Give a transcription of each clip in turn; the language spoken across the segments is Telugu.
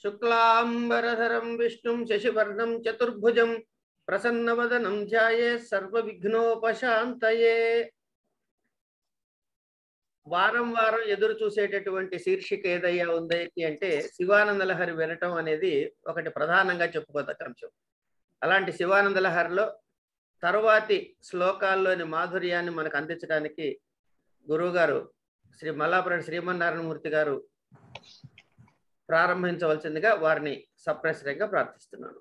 శుక్లాంబరధరం విష్ణుం శశివర్ణం చతుర్భుజం ప్రసన్నవదనం ధ్యాయేత్ సర్వవిఘ్నోపశాంతయే. వారం వారం ఎదురు చూసేటటువంటి శీర్షిక ఏదయ్యా ఉంది అంటే శివానంద లహరి వినటం అనేది ఒకటి ప్రధానంగా చెప్పుకోదగ్గ అంశం. అలాంటి శివానంద లహరిలో తరువాతి శ్లోకాల్లోని మాధుర్యాన్ని మనకు అందించడానికి గురువుగారు శ్రీ మల్లాపురం శ్రీమన్నారాయణమూర్తి గారు ప్రారంభించవలసిందిగా వారిని సప్రశ్రంగా ప్రార్థిస్తున్నాను.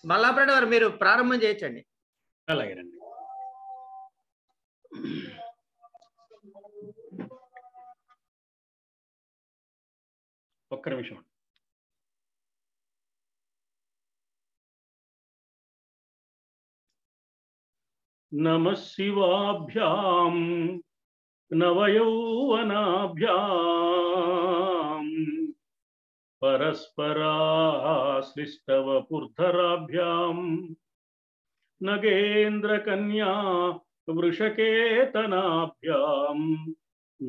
మల్లాపురం గారు మీరు ప్రారంభం చేయొచ్చండి. అలాగేనండి. ఒక్క నిమిషం. నమః శివాభ్యాం నవయౌవనాభ్యాం పరస్పరాశ్లిష్టవపుర్ధరాభ్యాం నగేంద్రకన్యా వృషకేతనాభ్యాం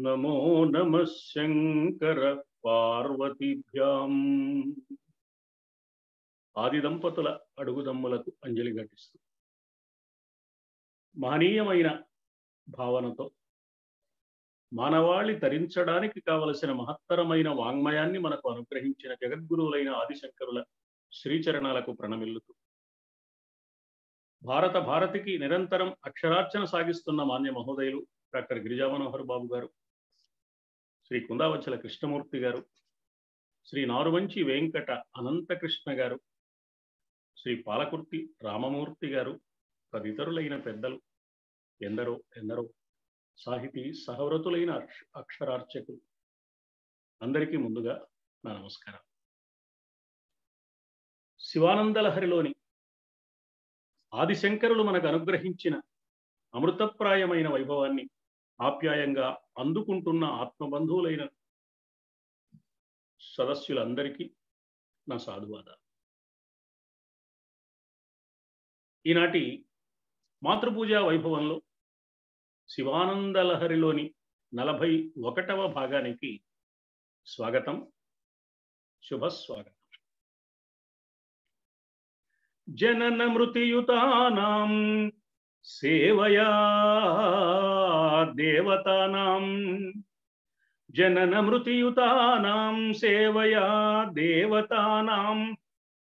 నమో నమః శంకర పార్వతీభ్యాం. ఆది దంపతుల అడుగుదమ్ములకు అంజలి ఘటిస్తూ మహనీయమైన భావనతో మానవాళి తరించడానికి కావలసిన మహత్తరమైన వాంగ్మయాన్ని మనకు అనుగ్రహించిన జగద్గురువులైన ఆదిశంకరుల శ్రీచరణాలకు ప్రణమిల్లుతూ భారతికి నిరంతరం అక్షరార్చన సాగిస్తున్న మాన్య మహోదయులు డాక్టర్ గిరిజా మనోహర్ బాబు గారు, శ్రీ కుందావచ్చల కృష్ణమూర్తి గారు, శ్రీ నారువంచి వెంకట అనంతకృష్ణ గారు, శ్రీ పాలకుర్తి రామమూర్తి గారు, తదితరులైన పెద్దలు, ఎందరో ఎందరో సాహితీ సహవ్రతులైన అక్షరార్చకులు అందరికీ ముందుగా నా నమస్కారం. శివానందలహరిలోని ఆదిశంకరులు మనకు అనుగ్రహించిన అమృతప్రాయమైన వైభవాన్ని ఆప్యాయంగా అందుకుంటున్న ఆత్మబంధువులైన సదస్సులందరికీ నా సాధువాదాలు. ఈనాటి మాతృపూజా వైభవంలో శివానందలహరిలోని 41వ భాగానికి స్వాగతం, శుభస్వాగతం. జనన మృతియుతానాం సేవయా దేవతానాం, జనన మృతియుతానాం సేవయా దేవతానాం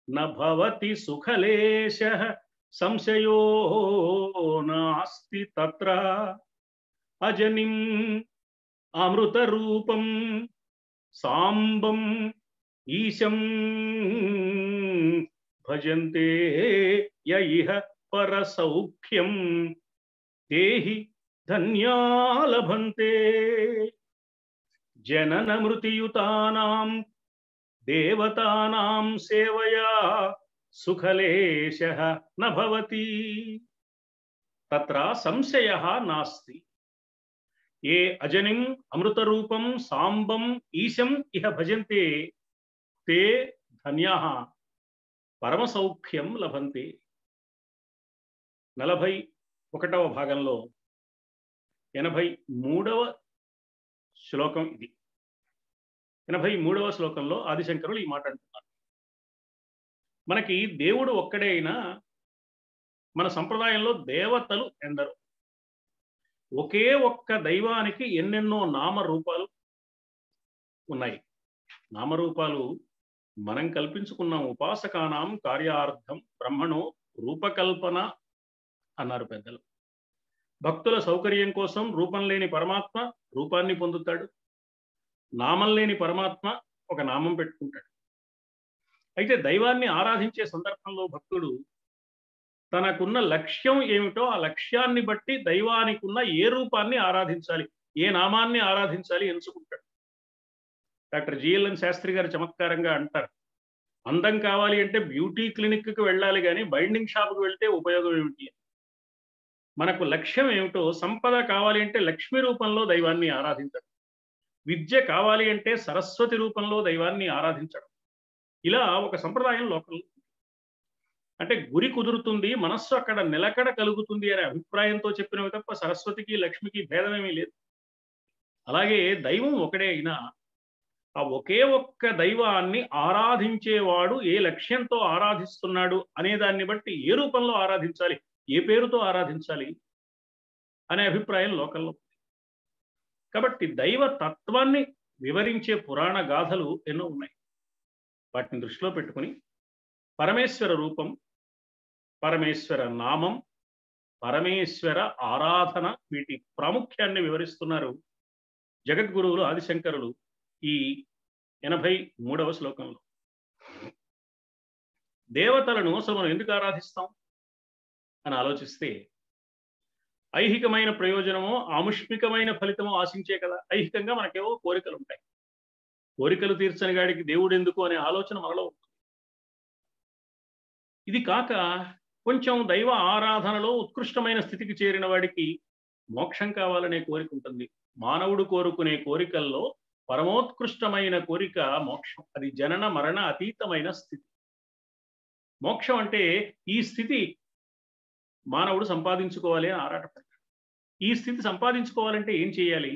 న భవతి సుఖలేశః సంశయో నాస్తి తత్ర. అజనిం అమృతరూపం సాంబం ఈశం భజంతే య ఇహ పరసౌఖ్యం తేహి ధన్యా లభంతే. జనన మృతియుతానాం దేవతానాం సేవయా సుఖలేశః న భవతి తత్ర సంశయః నాస్తి. ఏ అజనిం అమృతరూపం సాంబం ఈశం ఇహ భజంతే తే ధన్యాః పరమసౌఖ్యం లభంతే. 41వ భాగంలో 83వ శ్లోకం ఇది. 83వ శ్లోకంలో ఆదిశంకరులు ఈ మాట అంటున్నారు. మనకి దేవుడు ఒక్కడే అయినా మన సంప్రదాయంలో దేవతలు ఎందరో. ఒకే ఒక్క దైవానికి ఎన్నెన్నో నామరూపాలు ఉన్నాయి. నామరూపాలు మనం కల్పించుకున్న ఉపాసకానాం కార్యార్థం బ్రహ్మణో రూపకల్పన అన్నారు పెద్దలు. భక్తుల సౌకర్యం కోసం రూపం లేని పరమాత్మ రూపాన్ని పొందుతాడు, నామం లేని పరమాత్మ ఒక నామం పెట్టుకుంటాడు. అయితే దైవాన్ని ఆరాధించే సందర్భంలో భక్తుడు తనకున్న లక్ష్యం ఏమిటో ఆ లక్ష్యాన్ని బట్టి దైవానికి ఉన్న ఏ రూపాన్ని ఆరాధించాలి, ఏ నామాన్ని ఆరాధించాలి ఎంచుకుంటాడు. డాక్టర్ జిఎల్ఎన్ శాస్త్రి గారు చమత్కారంగా అంటారు, అందం కావాలి అంటే బ్యూటీ క్లినిక్కి వెళ్ళాలి, కానీ బైండింగ్ షాప్కి వెళ్తే ఉపయోగం ఏమిటి? మనకు లక్ష్యం ఏమిటో, సంపద కావాలి అంటే లక్ష్మి రూపంలో దైవాన్ని ఆరాధించడం, విద్య కావాలి అంటే సరస్వతి రూపంలో దైవాన్ని ఆరాధించడం, ఇలా ఒక సంప్రదాయం లోకంలో. అంటే గురి కుదురుతుంది, మనస్సు అక్కడ నిలకడ కలుగుతుంది అనే అభిప్రాయంతో చెప్పినవి తప్ప సరస్వతికి లక్ష్మికి భేదమేమీ లేదు. అలాగే దైవం ఒకడే అయినా ఆ ఒకే ఒక్క దైవాన్ని ఆరాధించేవాడు ఏ లక్ష్యంతో ఆరాధిస్తున్నాడు అనే దాన్ని బట్టి ఏ రూపంలో ఆరాధించాలి, ఏ పేరుతో ఆరాధించాలి అనే అభిప్రాయం లోకంలో. కాబట్టి దైవ తత్వాన్ని వివరించే పురాణ గాథలు ఎన్నో ఉన్నాయి. వాటిని దృష్టిలో పెట్టుకుని పరమేశ్వర రూపం, పరమేశ్వర నామం, పరమేశ్వర ఆరాధన, వీటి ప్రాముఖ్యాన్ని వివరిస్తున్నారు జగద్గురువులు ఆదిశంకరులు ఈ 83వ శ్లోకంలో. దేవతలను అసలు మనం ఎందుకు ఆరాధిస్తాం అని ఆలోచిస్తే, ఐహికమైన ప్రయోజనమో ఆముష్మికమైన ఫలితమో ఆశించే కదా. ఐహికంగా మనకేవో కోరికలు ఉంటాయి, కోరికలు తీర్చని గాడికి దేవుడు ఎందుకు అనే ఆలోచన మనలో ఉంటుంది. ఇది కాక కొంచెం దైవ ఆరాధనలో ఉత్కృష్టమైన స్థితికి చేరిన వాడికి మోక్షం కావాలనే కోరిక ఉంటుంది. మానవుడు కోరుకునే కోరికల్లో పరమోత్కృష్టమైన కోరిక మోక్షం. అది జనన మరణ అతీతమైన స్థితి. మోక్షం అంటే ఈ స్థితి మానవుడు సంపాదించుకోవాలి అని ఆరాటపడతాడు. ఈ స్థితి సంపాదించుకోవాలంటే ఏం చేయాలి?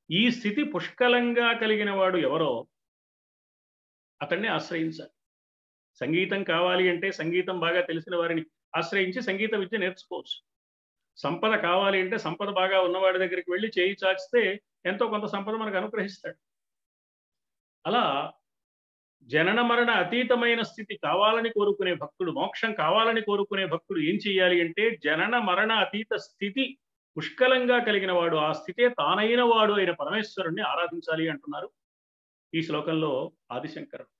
ఈ స్థితి పుష్కలంగా కలిగిన వాడు ఎవరో అతన్ని ఆశ్రయించాలి. సంగీతం కావాలి అంటే సంగీతం బాగా తెలిసిన వారిని ఆశ్రయించి సంగీత విద్య నేర్చుకోవచ్చు. సంపద కావాలి అంటే సంపద బాగా ఉన్నవాడి దగ్గరికి వెళ్ళి చేయి చాచితే ఎంతో కొంత సంపద మనకు అనుగ్రహిస్తాడు. అలా జనన మరణ అతీతమైన స్థితి కావాలని కోరుకునే భక్తుడు, మోక్షం కావాలని కోరుకునే భక్తుడు ఏం చేయాలి అంటే, జనన మరణ అతీత స్థితి పుష్కలంగా కలిగిన వాడు, ఆ స్థితే తానైన వాడు అయిన పరమేశ్వరుణ్ణి ఆరాధించాలి అంటున్నారు ఈ శ్లోకంలో ఆదిశంకరుడు.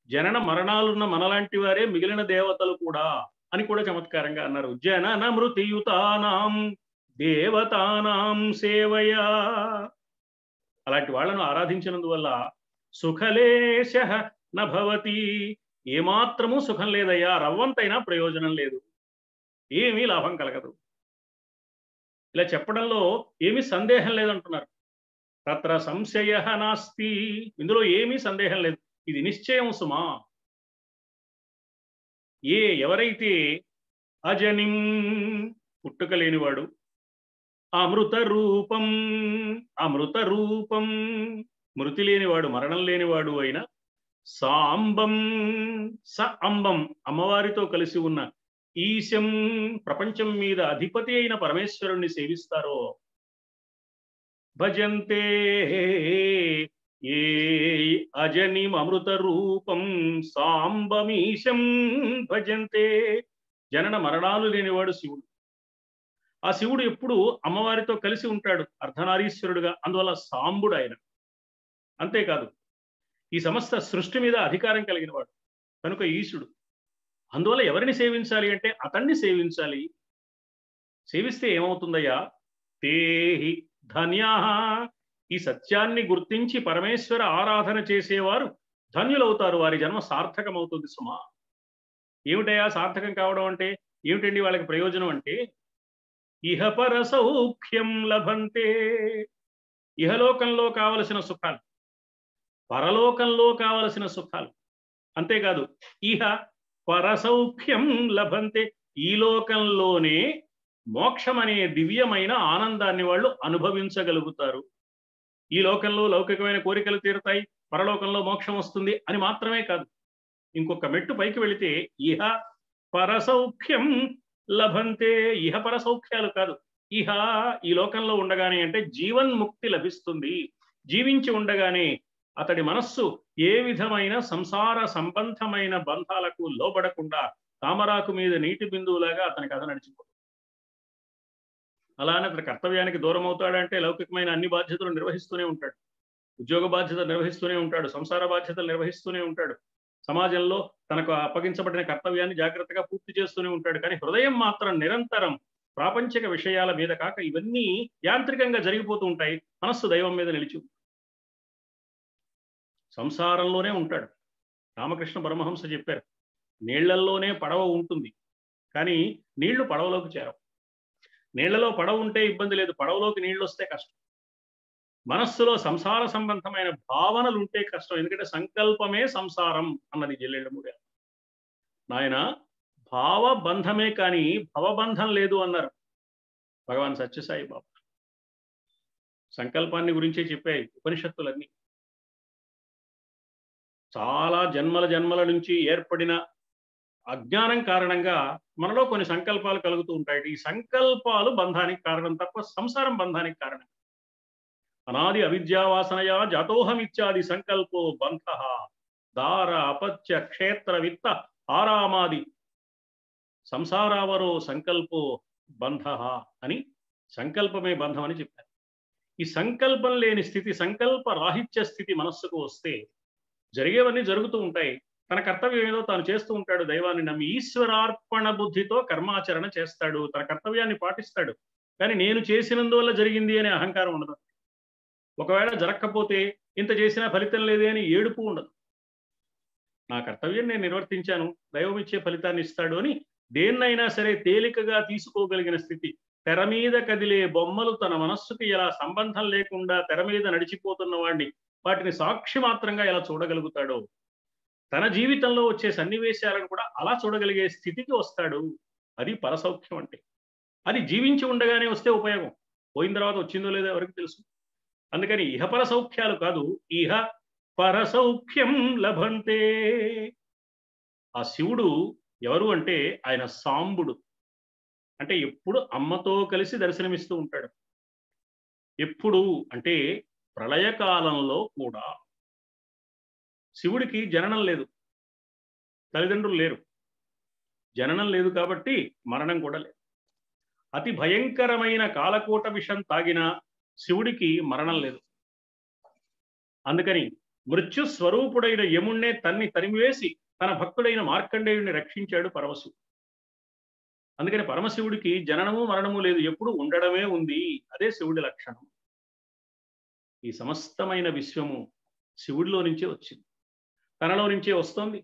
జనన మరణాలున్న మనలాంటి వారే మిగిలిన దేవతలు కూడా అని కూడా చమత్కారంగా అన్నారు. జనన మృతియుతానాం దేవతానాం సేవయా. అలాంటి వాళ్ళను ఆరాధించినందువల్ల సుఖలేశ నభవతి, ఏమాత్రము సుఖం లేదయ్యా, రవ్వంతైనా ప్రయోజనం లేదు, ఏమీ లాభం కలగదు. ఇలా చెప్పడంలో ఏమీ సందేహం లేదంటున్నారు. తత్ర సంశయ నాస్తి, ఇందులో ఏమీ సందేహం లేదు, ఇది నిశ్చయం సుమా. ఎవరైతే అజనిం పుట్టుక లేనివాడు, అమృత రూపం మృతి లేనివాడు, మరణం లేనివాడు అయిన సాంబం అంబం అమ్మవారితో కలిసి ఉన్న ఈశం ప్రపంచం మీద అధిపతి అయిన పరమేశ్వరుణ్ణి సేవిస్తారో, భజంతే ఏ అజనిం అమృత రూపం సాంబమీశం భజంతే. జనన మరణాలు లేనివాడు శివుడు. ఆ శివుడు ఎప్పుడు అమ్మవారితో కలిసి ఉంటాడు, అర్ధనారీశ్వరుడుగా, అందువల్ల సాంబుడు ఆయన. అంతేకాదు ఈ సమస్త సృష్టి మీద అధికారం కలిగిన వాడు కనుక ఈశుడు. అందువల్ల ఎవరిని సేవించాలి అంటే అతన్ని సేవించాలి. సేవిస్తే ఏమవుతుందయ్యా? తేహి ధన్యా, ఈ సత్యాన్ని గుర్తించి పరమేశ్వర ఆరాధన చేసేవారు ధన్యులవుతారు, వారి జన్మ సార్థకమవుతుంది సుమా. ఏమిటయ్యా సార్థకం కావడం అంటే? ఏమిటండి వాళ్ళకి ప్రయోజనం అంటే, ఇహపర సౌఖ్యం లభంతే, ఇహలోకంలో కావలసిన సుఖాలు, పరలోకంలో కావలసిన సుఖాలు. అంతేకాదు ఇహ పరసౌఖ్యం లభంతే, ఈ లోకంలోనే మోక్షం అనే దివ్యమైన ఆనందాన్ని వాళ్ళు అనుభవించగలుగుతారు. ఈ లోకంలో లౌకికమైన కోరికలు తీరుతాయి, పరలోకంలో మోక్షం వస్తుంది అని మాత్రమే కాదు, ఇంకొక మెట్టు పైకి వెళితే ఇహ పరసౌఖ్యం లభంతే. ఇహ పరసౌఖ్యాలు కాదు, ఇహ ఈ లోకంలో ఉండగానే అంటే జీవన్ముక్తి లభిస్తుంది. జీవించి ఉండగానే అతడి మనస్సు ఏ విధమైన సంసార సంబంధమైన బంధాలకు లోబడకుండా తామరాకు మీద నీటి బిందువులాగా అతని కథ నడిచిపోతుంది. అలానే అతని కర్తవ్యానికి దూరం అవుతాడంటే లౌకికమైన అన్ని బాధ్యతలు నిర్వహిస్తూనే ఉంటాడు, ఉద్యోగ బాధ్యతలు నిర్వహిస్తూనే ఉంటాడు, సంసార బాధ్యతలు నిర్వహిస్తూనే ఉంటాడు, సమాజంలో తనకు అప్పగించబడిన కర్తవ్యాన్ని జాగ్రత్తగా పూర్తి చేస్తూనే ఉంటాడు. కానీ హృదయం మాత్రం నిరంతరం ప్రాపంచిక విషయాల మీద కాక ఇవన్నీ యాంత్రికంగా జరిగిపోతూ ఉంటాయి. మనస్సు దైవం మీద నిలిచి సంసారంలోనే ఉంటాడు. రామకృష్ణ పరమహంస చెప్పారు, నీళ్లల్లోనే పడవ ఉంటుంది, కానీ నీళ్లు పడవలోకి చేరవు. నీళ్లలో పడవ ఉంటే ఇబ్బంది లేదు, పడవలోకి నీళ్లు వస్తే కష్టం. మనస్సులో సంసార సంబంధమైన భావనలు ఉంటే కష్టం. ఎందుకంటే సంకల్పమే సంసారం అన్నది జల్లెళ్ళమూడి. నాయన భావబంధమే కానీ భవబంధం లేదు అన్నారు భగవాన్ సత్యసాయి బాబా. సంకల్పాన్ని గురించే చెప్పాయి ఉపనిషత్తులన్నీ. చాలా జన్మల జన్మల నుంచి ఏర్పడిన అజ్ఞానం కారణంగా మనలో కొన్ని సంకల్పాలు కలుగుతూ ఉంటాయి. ఈ సంకల్పాలు బంధానికి కారణం తప్ప సంసారం బంధానికి కారణం. అనాది అవిద్యావాసనయా జాతోహమిత్యాది సంకల్పో బంధ దార అపత్య క్షేత్ర విత్త ఆరామాది సంసారావరో సంకల్పో బంధ అని సంకల్పమే బంధం అని చెప్పారు. ఈ సంకల్పం లేని స్థితి, సంకల్ప రాహిత్య స్థితి మనస్సుకు వస్తే జరిగేవన్నీ జరుగుతూ ఉంటాయి. తన కర్తవ్యం ఏదో తాను చేస్తూ ఉంటాడు, దైవాన్ని నమ్మి ఈశ్వరార్పణ బుద్ధితో కర్మాచరణ చేస్తాడు, తన కర్తవ్యాన్ని పాటిస్తాడు. కానీ నేను చేసినందువల్ల జరిగింది అనే అహంకారం ఉండదు. ఒకవేళ జరగకపోతే ఇంత చేసినా ఫలితం లేదే అని ఏడుపు ఉండదు. నా కర్తవ్యం నేను నిర్వర్తించాను, దైవం ఇచ్చే ఫలితాన్ని ఇస్తాడు అని దేన్నైనా సరే తేలికగా తీసుకోగలిగిన స్థితి. తెర మీద కదిలే బొమ్మలు తన మనస్సుకి ఎలా సంబంధం లేకుండా తెర మీద నడిచిపోతున్న వాడిని వాటిని సాక్షి మాత్రంగా ఎలా చూడగలుగుతాడో, తన జీవితంలో వచ్చే సన్నివేశాలను కూడా అలా చూడగలిగే స్థితికి వస్తాడు. అది పరసౌఖ్యం అంటే. అది జీవించి ఉండగానే వస్తే ఉపయోగం, పోయిన తర్వాత వచ్చిందో లేదో ఎవరికి తెలుసు. అందుకని ఇహపర సౌఖ్యాలు కాదు, ఇహ పరసౌఖ్యం లభంతే. ఆ శివుడు ఎవరు అంటే ఆయన సాంబుడు, అంటే ఎప్పుడు అమ్మతో కలిసి దర్శనమిస్తూ ఉంటాడు. ఎప్పుడు అంటే ప్రళయకాలంలో కూడా. శివుడికి జననం లేదు, తల్లిదండ్రులు లేరు. జననం లేదు కాబట్టి మరణం కూడా లేదు. అతి భయంకరమైన కాలకూట విషం తాగిన శివుడికి మరణం లేదు. అందుకని మృత్యు స్వరూపుడైన యముణ్ణే తరిమివేసి తన భక్తుడైన మార్కండేయుడిని రక్షించాడు పరమశివుడు. అందుకని పరమశివుడికి జననము మరణము లేదు, ఎప్పుడు ఉండడమే ఉంది. అదే శివుడి లక్షణం. ఈ సమస్తమైన విశ్వము శివుడిలో నుంచే వచ్చింది, తనలో నుంచే వస్తోంది,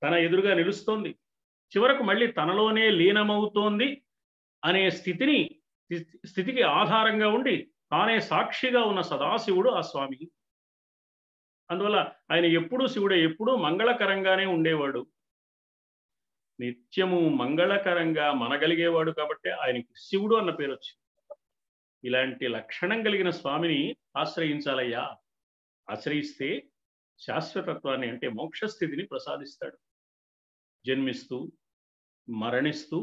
తన ఎదురుగా నిలుస్తోంది, చివరకు మళ్ళీ తనలోనే లీనమవుతోంది అనే స్థితికి ఆధారంగా ఉండి తానే సాక్షిగా ఉన్న సదాశివుడు ఆ స్వామి. అందువల్ల ఆయన ఎప్పుడూ శివుడే, ఎప్పుడూ మంగళకరంగానే ఉండేవాడు, నిత్యము మంగళకరంగా మనగలిగేవాడు. కాబట్టి ఆయనకి శివుడు అన్న పేరు వచ్చింది. ఇలాంటి లక్షణం కలిగిన స్వామిని ఆశ్రయించాలయ్యా. ఆశ్రయిస్తే శాశ్వతత్వాన్ని అంటే మోక్షస్థితిని ప్రసాదిస్తాడు. జన్మిస్తూ మరణిస్తూ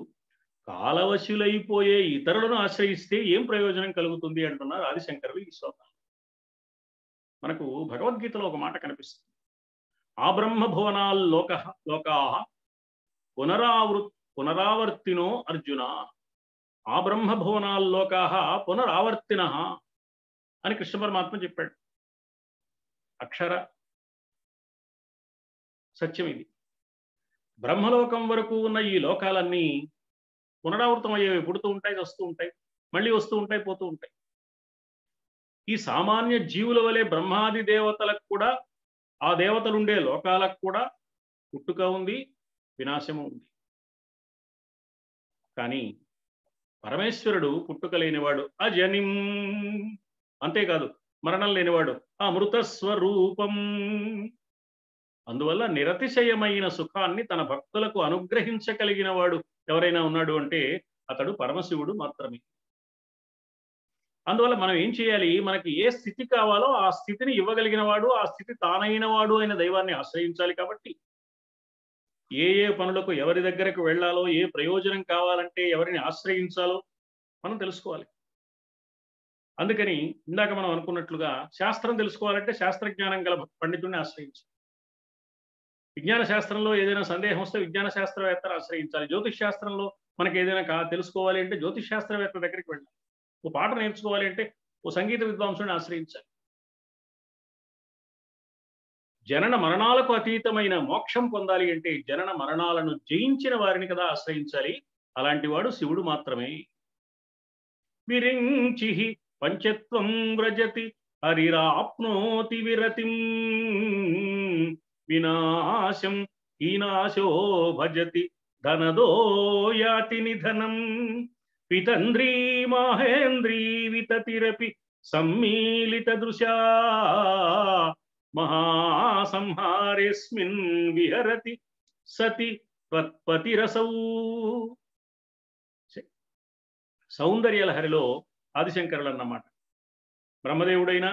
కాలవశులైపోయే ఇతరులను ఆశ్రయిస్తే ఏం ప్రయోజనం కలుగుతుంది అంటున్నారు ఆదిశంకరులు ఈ శ్లోకం. మనకు భగవద్గీతలో ఒక మాట కనిపిస్తుంది, ఆ బ్రహ్మభువనాల్ లోకా పునరావర్తినో అర్జున. ఆ బ్రహ్మభువనాల్ లోకా పునరావర్తిన అని కృష్ణ పరమాత్మ చెప్పాడు. అక్షర సత్యం ఇది. బ్రహ్మలోకం వరకు ఉన్న ఈ లోకాలన్నీ పునరావృతం అయ్యేవి, పుడుతూ ఉంటాయి, వస్తూ ఉంటాయి, మళ్ళీ వస్తూ ఉంటాయి, పోతూ ఉంటాయి. ఈ సామాన్య జీవుల వలె బ్రహ్మాది దేవతలకు కూడా, ఆ దేవతలుండే లోకాలకు కూడా పుట్టుక ఉంది, వినాశము ఉంది. కానీ పరమేశ్వరుడు పుట్టుక లేనివాడు, అజనిం, అంతేకాదు మరణం లేనివాడు, అమృత స్వరూపం. అందువల్ల నిరతిశయమైన సుఖాన్ని తన భక్తులకు అనుగ్రహించగలిగిన వాడు ఎవరైనా ఉన్నాడు అంటే అతడు పరమశివుడు మాత్రమే. అందువల్ల మనం ఏం చేయాలి, మనకి ఏ స్థితి కావాలో ఆ స్థితిని ఇవ్వగలిగిన వాడు, ఆ స్థితి తానైన వాడు అయిన దైవాన్ని ఆశ్రయించాలి. కాబట్టి ఏ ఏ పనులకు ఎవరి దగ్గరకు వెళ్ళాలో, ఏ ప్రయోజనం కావాలంటే ఎవరిని ఆశ్రయించాలో మనం తెలుసుకోవాలి. అందుకని ఇందాక మనం అనుకున్నట్లుగా శాస్త్రం తెలుసుకోవాలంటే శాస్త్రజ్ఞానం గల పండితుడిని ఆశ్రయించాలి. విజ్ఞాన శాస్త్రంలో ఏదైనా సందేహం వస్తే విజ్ఞాన శాస్త్రవేత్తను ఆశ్రయించాలి. జ్యోతిష్ శాస్త్రంలో మనకి ఏదైనా తెలుసుకోవాలి అంటే జ్యోతిష్ శాస్త్రవేత్త దగ్గరికి వెళ్ళాలి. ఓ పాట నేర్చుకోవాలి అంటే ఓ సంగీత విద్వాంసుని ఆశ్రయించాలి. జనన మరణాలకు అతీతమైన మోక్షం పొందాలి అంటే జనన మరణాలను జయించిన వారిని కదా ఆశ్రయించాలి. అలాంటి వాడు శివుడు మాత్రమే. విరించి పంచత్వం వ్రజతి హరిరాప్నోతి విరతిం వినాశం హీనాశో భజతి ధనదో యాతి నిధనం పితంద్రీ మహేంద్రీ వితతిరపి సమ్మీలిత దృశా మహాసంహారేస్మిన్ విహరతి సతి త్వత్పతిరసౌ. సౌందర్యలహరిలో ఆదిశంకరులు అన్నమాట. బ్రహ్మదేవుడైనా,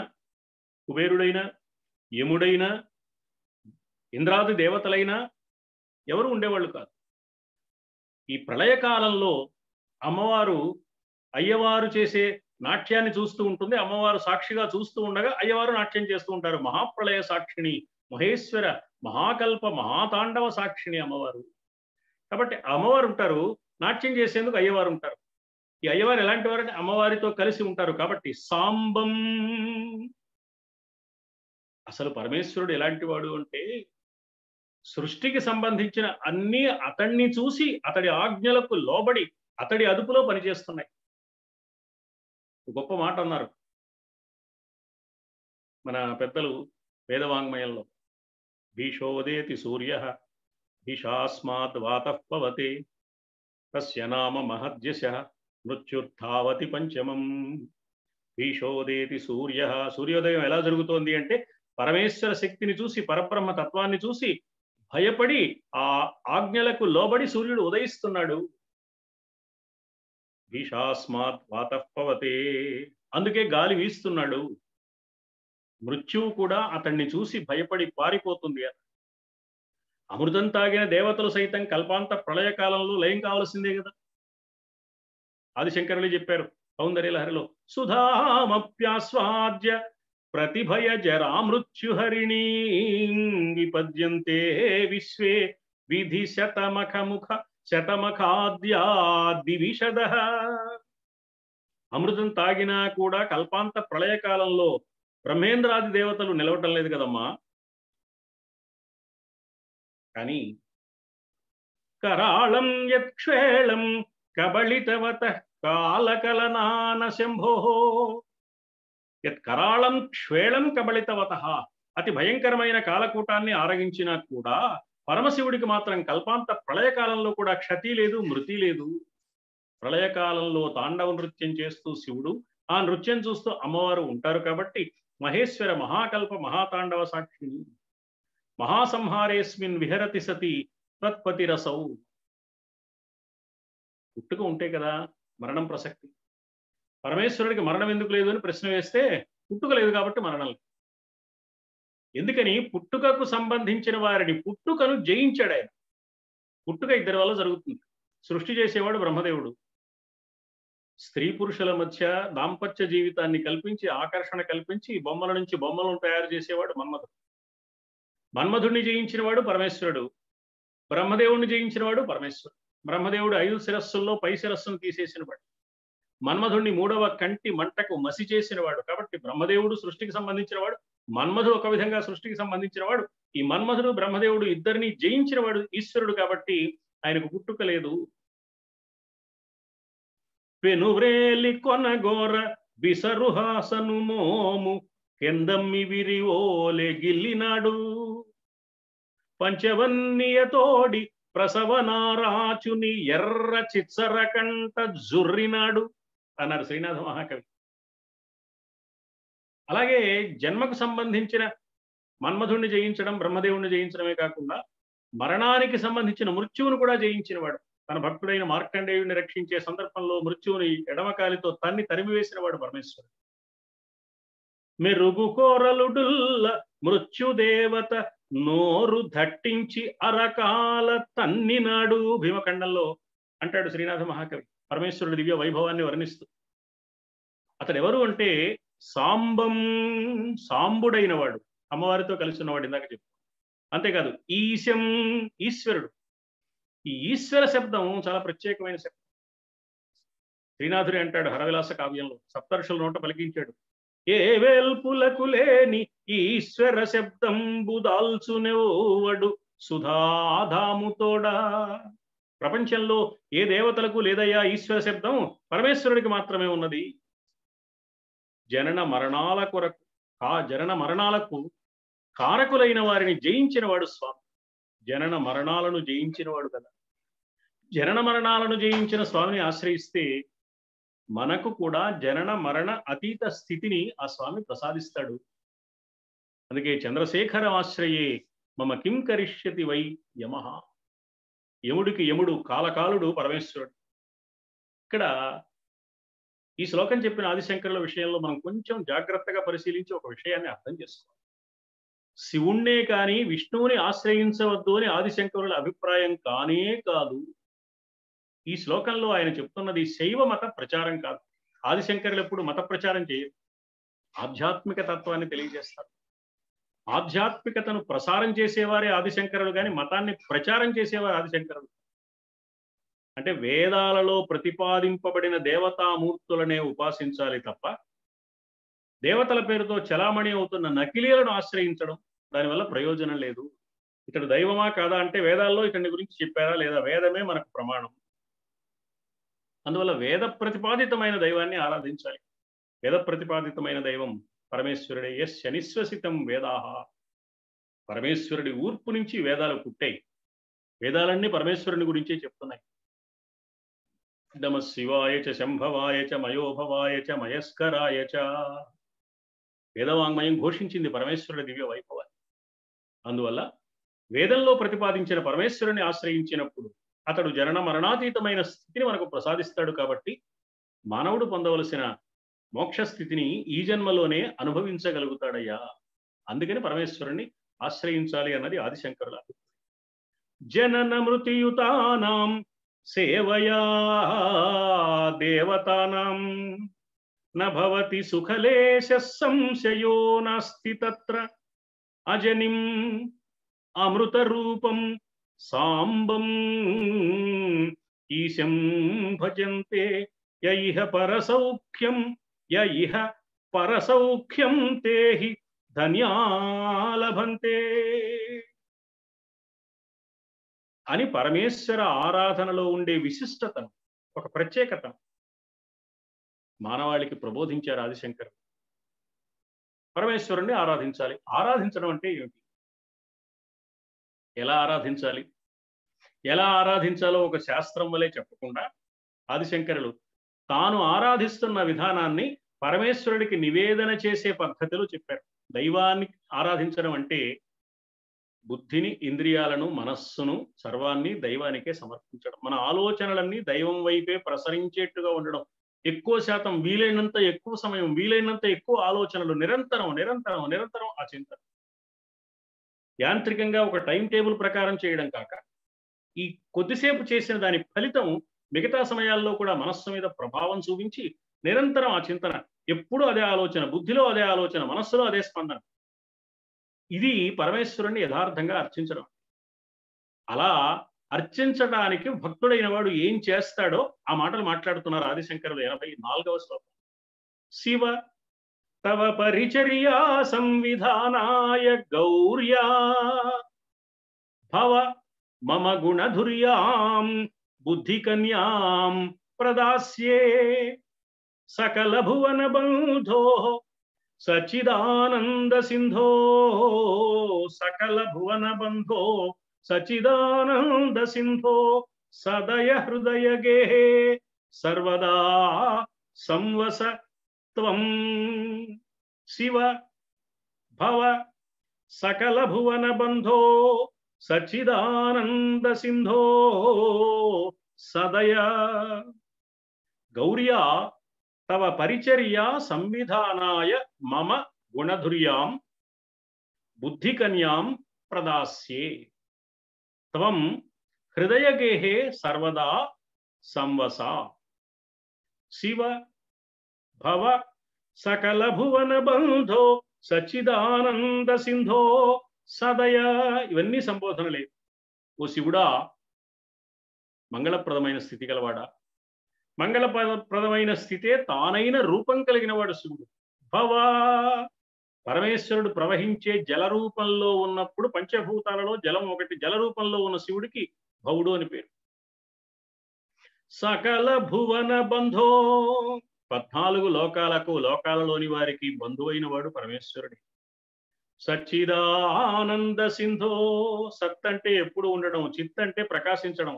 కుబేరుడైనా, యముడైనా, ఇంద్రాది దేవతలైనా ఎవరు ఉండేవాళ్ళు కాదు. ఈ ప్రళయకాలంలో అమ్మవారు అయ్యవారు చేసే నాట్యాన్ని చూస్తూ ఉంటుంది. అమ్మవారు సాక్షిగా చూస్తూ ఉండగా అయ్యవారు నాట్యం చేస్తూ ఉంటారు. మహాప్రళయ సాక్షిణి, మహేశ్వర, మహాకల్ప, మహాతాండవ సాక్షిణి అమ్మవారు. కాబట్టి అమ్మవారు ఉంటారు, నాట్యం చేసేందుకు అయ్యవారు ఉంటారు. ఈ అయ్యవారు ఎలాంటి వారంటే అమ్మవారితో కలిసి ఉంటారు. కాబట్టి సాంబం. అసలు పరమేశ్వరుడు ఎలాంటి వాడు అంటే సృష్టికి సంబంధించిన అన్ని అతన్ని చూసి అతడి ఆజ్ఞలకు లోబడి అతడి అదుపులో పనిచేస్తున్నాయి. గొప్ప మాట అన్నారు మన పెద్దలు వేదవాంగ్మయంలో. భీషోదేతి సూర్య భీషాస్మాత్ వాతః పవతే తస్య నామ మహద్యశ మృత్యుర్థావతి పంచమం. భీషోదేతి సూర్య. సూర్యోదయం ఎలా జరుగుతోంది అంటే పరమేశ్వర శక్తిని చూసి, పరబ్రహ్మ తత్వాన్ని చూసి భయపడి ఆ ఆజ్ఞలకు లోబడి సూర్యుడు ఉదయిస్తున్నాడు. భీషాస్మాత్ వాతః పవతే. అందుకే గాలి వీస్తున్నాడు. మృత్యువు కూడా అతన్ని చూసి భయపడి పారిపోతుంది. అమృతం తాగిన దేవతలు సైతం కల్పాంత ప్రళయకాలంలో లయం కావలసిందే కదా. ఆదిశంకరులు చెప్పారు సౌందర్యలహరిలో. సుధామప్యాస్వాద్య ప్రతిభయ జరామృత్యుహరిణీ విపద్యంతే విశ్వే విధి శతమఖముఖ శతమఖాద్యాదివిషద. అమృతం తాగినా కూడా కల్పాంత ప్రళయకాలంలో బ్రహ్మేంద్రాది దేవతలు నిలవటం లేదు కదమ్మా. కానీ కరాళం యత్క్షేళం కబళితవత కాలకలనాన శంభో. యత్కరాళం క్షేళం కబళితవత. అతి భయంకరమైన కాలకూటాన్ని ఆరగించినా కూడా పరమశివుడికి మాత్రం కల్పాంత ప్రళయకాలంలో కూడా క్షతి లేదు, మృతి లేదు. ప్రళయకాలంలో తాండవ నృత్యం చేస్తూ శివుడు, ఆ నృత్యం చూస్తూ అమ్మవారు ఉంటారు. కాబట్టి మహేశ్వర, మహాకల్ప, మహాతాండవ సాక్షిని. మహాసంహారేస్మిన్ విహరతి సతి తత్పతిరసౌ. పుట్టుక ఉంటే కదా మరణం ప్రసక్తి. పరమేశ్వరుడికి మరణం ఎందుకు లేదు అని ప్రశ్న వేస్తే పుట్టుక లేదు కాబట్టి మరణం లేదు. ఎందుకని? పుట్టుకకు సంబంధించిన వారిని, పుట్టుకను జయించాడు ఆయన. పుట్టుక ఇద్దరి వల్ల జరుగుతుంది. సృష్టి చేసేవాడు బ్రహ్మదేవుడు. స్త్రీ పురుషుల మధ్య దాంపత్య జీవితాన్ని కల్పించి, ఆకర్షణ కల్పించి బొమ్మల నుంచి బొమ్మలను తయారు చేసేవాడు మన్మధుడు. మన్మధుడిని జయించిన వాడు పరమేశ్వరుడు. బ్రహ్మదేవుడిని జయించిన వాడు పరమేశ్వరుడు. బ్రహ్మదేవుడు 5 శిరస్సుల్లో పై శిరస్సును తీసేసిన వాడు. మన్మధుడిని 3వ కంటి మంటకు మసి చేసిన వాడు. కాబట్టి బ్రహ్మదేవుడు సృష్టికి సంబంధించిన వాడు, మన్మధుడు ఒక విధంగా సృష్టికి సంబంధించిన వాడు. ఈ మన్మధుడు బ్రహ్మదేవుడు ఇద్దరిని జయించిన వాడు ఈశ్వరుడు. కాబట్టి ఆయనకు పుట్టుక లేదు. పెనువ్రేలి కొనగోర బిసరుహాసను మోము కెందమ్మి విరివోలే గిల్లినాడు పంచవన్నియతోడి ప్రసవనారాచుని ఎర్ర చిత్సర కంట జుర్రినాడు అన్నారు శ్రీనాథ మహాకవి. అలాగే జన్మకు సంబంధించిన మన్మధుడిని జయించడం, బ్రహ్మదేవుడిని జయించడమే కాకుండా మరణానికి సంబంధించిన మృత్యువును కూడా జయించిన వాడు. తన భక్తుడైన మార్కండేయుడిని రక్షించే సందర్భంలో మృత్యువుని ఎడమకాలితో తరిమివేసిన వాడు పరమేశ్వరుడు. మెరుగు కోరలుడుల్ల మృత్యుదేవత నోరు దట్టించి అరకాల తన్నినాడు భీమఖండంలో అంటాడు శ్రీనాథ మహాకవి పరమేశ్వరుడి దివ్య వైభవాన్ని వర్ణిస్తూ. అతడు ఎవరు అంటే సాంబం, సాంబుడైన వాడు, అమ్మవారితో కలిసి ఉన్నవాడు. ఇందాక చెప్పు. అంతేకాదు ఈశం, ఈశ్వరుడు. ఈ ఈశ్వర శబ్దం చాలా ప్రత్యేకమైన శబ్దం. శ్రీనాథుడి అంటాడు హరవిలాస కావ్యంలో, సప్తర్షుల నోట పలికించాడు. ఏ వేల్పులకు లేని ఈశ్వర శబ్దంబు దాల్చునేవడు సుధాధాముతోడా. ప్రపంచంలో ఏ దేవతలకు లేదయ్యా ఈశ్వర శబ్దం, పరమేశ్వరుడికి మాత్రమే ఉన్నది. జనన మరణాల కొరకు, ఆ జనన మరణాలకు కారకులైన వారిని జయించిన వాడు స్వామి. జనన మరణాలను జయించిన వాడు కదా. జనన మరణాలను జయించిన స్వామిని ఆశ్రయిస్తే మనకు కూడా జనన మరణ అతీత స్థితిని ఆ స్వామి ప్రసాదిస్తాడు. అందుకే చంద్రశేఖర ఆశ్రయే మమ కిం కరిష్యతి వై యమః. యముడికి యముడు, కాలకాలుడు పరమేశ్వరుడు. ఇక్కడ ఈ శ్లోకం చెప్పిన ఆదిశంకరుల విషయంలో మనం కొంచెం జాగ్రత్తగా పరిశీలించి ఒక విషయాన్ని అర్థం చేసుకోవాలి. శివుణ్ణే కానీ విష్ణువుని ఆశ్రయించవద్దు అని ఆదిశంకరుల అభిప్రాయం కానే కాదు. ఈ శ్లోకంలో ఆయన చెప్తున్నది శైవ మత ప్రచారం కాదు. ఆదిశంకరులు ఎప్పుడు మత ప్రచారం చేయరు, ఆధ్యాత్మిక తత్వాన్ని తెలియజేస్తారు. ఆధ్యాత్మికతను ప్రసారం చేసేవారే ఆదిశంకరులు, కానీ మతాన్ని ప్రచారం చేసేవారు ఆదిశంకరులు. అంటే వేదాలలో ప్రతిపాదింపబడిన దేవతామూర్తులనే ఉపాసించాలి తప్ప దేవతల పేరుతో చలామణి అవుతున్న నకిలీలను ఆశ్రయించడం దానివల్ల ప్రయోజనం లేదు. ఇతడు దైవమా కాదా అంటే వేదాల్లో ఇతని గురించి చెప్పారా లేదా, వేదమే మనకు ప్రమాణం. అందువల్ల వేద ప్రతిపాదితమైన దైవాన్ని ఆరాధించాలి. వేద ప్రతిపాదితమైన దైవం పరమేశ్వరుడే. శనిశ్వసితం వేదాహ. పరమేశ్వరుడి ఊర్పు నుంచి వేదాలు పుట్టాయి. వేదాలన్నీ పరమేశ్వరుని గురించే చెప్తున్నాయి. నమ శివాయ చ శంభవాయ చ మయోభవాయ చ మయస్కరాయ చ. వేదవాంగ్మయం ఘోషించింది పరమేశ్వరుడి దివ్య వైభవాన్ని. అందువల్ల వేదంలో ప్రతిపాదించిన పరమేశ్వరుని ఆశ్రయించినప్పుడు అతడు జనన మరణాతీతమైన స్థితిని మనకు ప్రసాదిస్తాడు. కాబట్టి మానవుడు పొందవలసిన మోక్ష స్థితిని ఈ జన్మలోనే అనుభవించగలుగుతాడయ్యా. అందుకని పరమేశ్వరుణ్ణి ఆశ్రయించాలి అన్నది ఆదిశంకరుల అభిప్రాయం. జనన మృతియుతానాం సేవయా దేవతానాం నభవతి సుఖలేశ సంశయో నాస్తి తత్ర అజనిం అమృత రూపం సాంబం ఈశం భజంతే యైహ పరసౌఖ్యం యైహ పరసౌఖ్యం తేహి ధన్యాలభంతే అని పరమేశ్వర ఆరాధనలో ఉండే విశిష్టతను, ఒక ప్రత్యేకతను మానవాళికి ప్రబోధించారు ఆదిశంకరుడు. పరమేశ్వరుణ్ణి ఆరాధించాలి. ఆరాధించడం అంటే ఏమిటి? ఎలా ఆరాధించాలి? ఎలా ఆరాధించాలో ఒక శాస్త్రం వలె చెప్పకుండా ఆదిశంకరులు తాను ఆరాధిస్తున్న విధానాన్ని పరమేశ్వరుడికి నివేదన చేసే పద్ధతిలో చెప్పారు. దైవాన్ని ఆరాధించడం అంటే బుద్ధిని, ఇంద్రియాలను, మనస్సును సర్వాన్ని దైవానికే సమర్పించడం. మన ఆలోచనలన్నీ దైవం వైపే ప్రసరించేట్టుగా ఉండడం. ఎక్కువ శాతం, వీలైనంత ఎక్కువ సమయం, వీలైనంత ఎక్కువ ఆలోచనలు, నిరంతరం నిరంతరం నిరంతరం ఆ చింతన. యాంత్రికంగా ఒక టైం టేబుల్ ప్రకారం చేయడం కాక ఈ కొద్దిసేపు చేసిన దాని ఫలితం మిగతా సమయాల్లో కూడా మనస్సు మీద ప్రభావం చూపించి నిరంతరం ఆ చింతన, ఎప్పుడూ అదే ఆలోచన, బుద్ధిలో అదే ఆలోచన, మనస్సులో అదే స్పందన. ఇది పరమేశ్వరుణ్ణి యథార్థంగా అర్చించడం. అలా అర్చించడానికి భక్తుడైన వాడు ఏం చేస్తాడో ఆ మాటలు మాట్లాడుతున్నారు ఆదిశంకరులు 84వ శ్లోకం. శివ తవ పరిచర్యా సంవిధానాయ గౌర్యా భవ మమ గుణధుర్యాం బుద్ధికన్యాం ప్రదాస్యే సకల భువన బంధో సచిదానంద సింధో సకల భువన బంధో సచిదానంద సింధో సదయ హృదయ గేహే సర్వదా సంవస త్వం. శివ భవ సకల భువన బంధో సచిదానంద సింధో సదయ గౌర్యా తవ పరిచర్యా సంవిధానాయ మమ గుణధుర్యాం బుద్ధికన్యాం ప్రదాస్యే త్వం హృదయగేహే సర్వదా సంవస. శివ భవ సకల భువన బంధో సచ్చిదానంద సింధో సదయ. ఇవన్నీ సంబోధనలే. ఓ శివుడా, మంగళప్రదమైన స్థితి గలవాడా, మంగళప్రదమైన స్థితే తానైన రూపం కలిగిన వాడు శివుడు. భవ, పరమేశ్వరుడు ప్రవహించే జల రూపంలో ఉన్నప్పుడు పంచభూతాలలో జలం ఒకటి, జల రూపంలో ఉన్న శివుడికి భవుడు అని పేరు. సకల భువన బంధో, 14 లోకాలకు, లోకాలలోని వారికి బంధువైన వాడు పరమేశ్వరుడే. సచ్చిదానంద సింధో. సత్ అంటే ఎప్పుడు ఉండడం, చిత్ అంటే ప్రకాశించడం,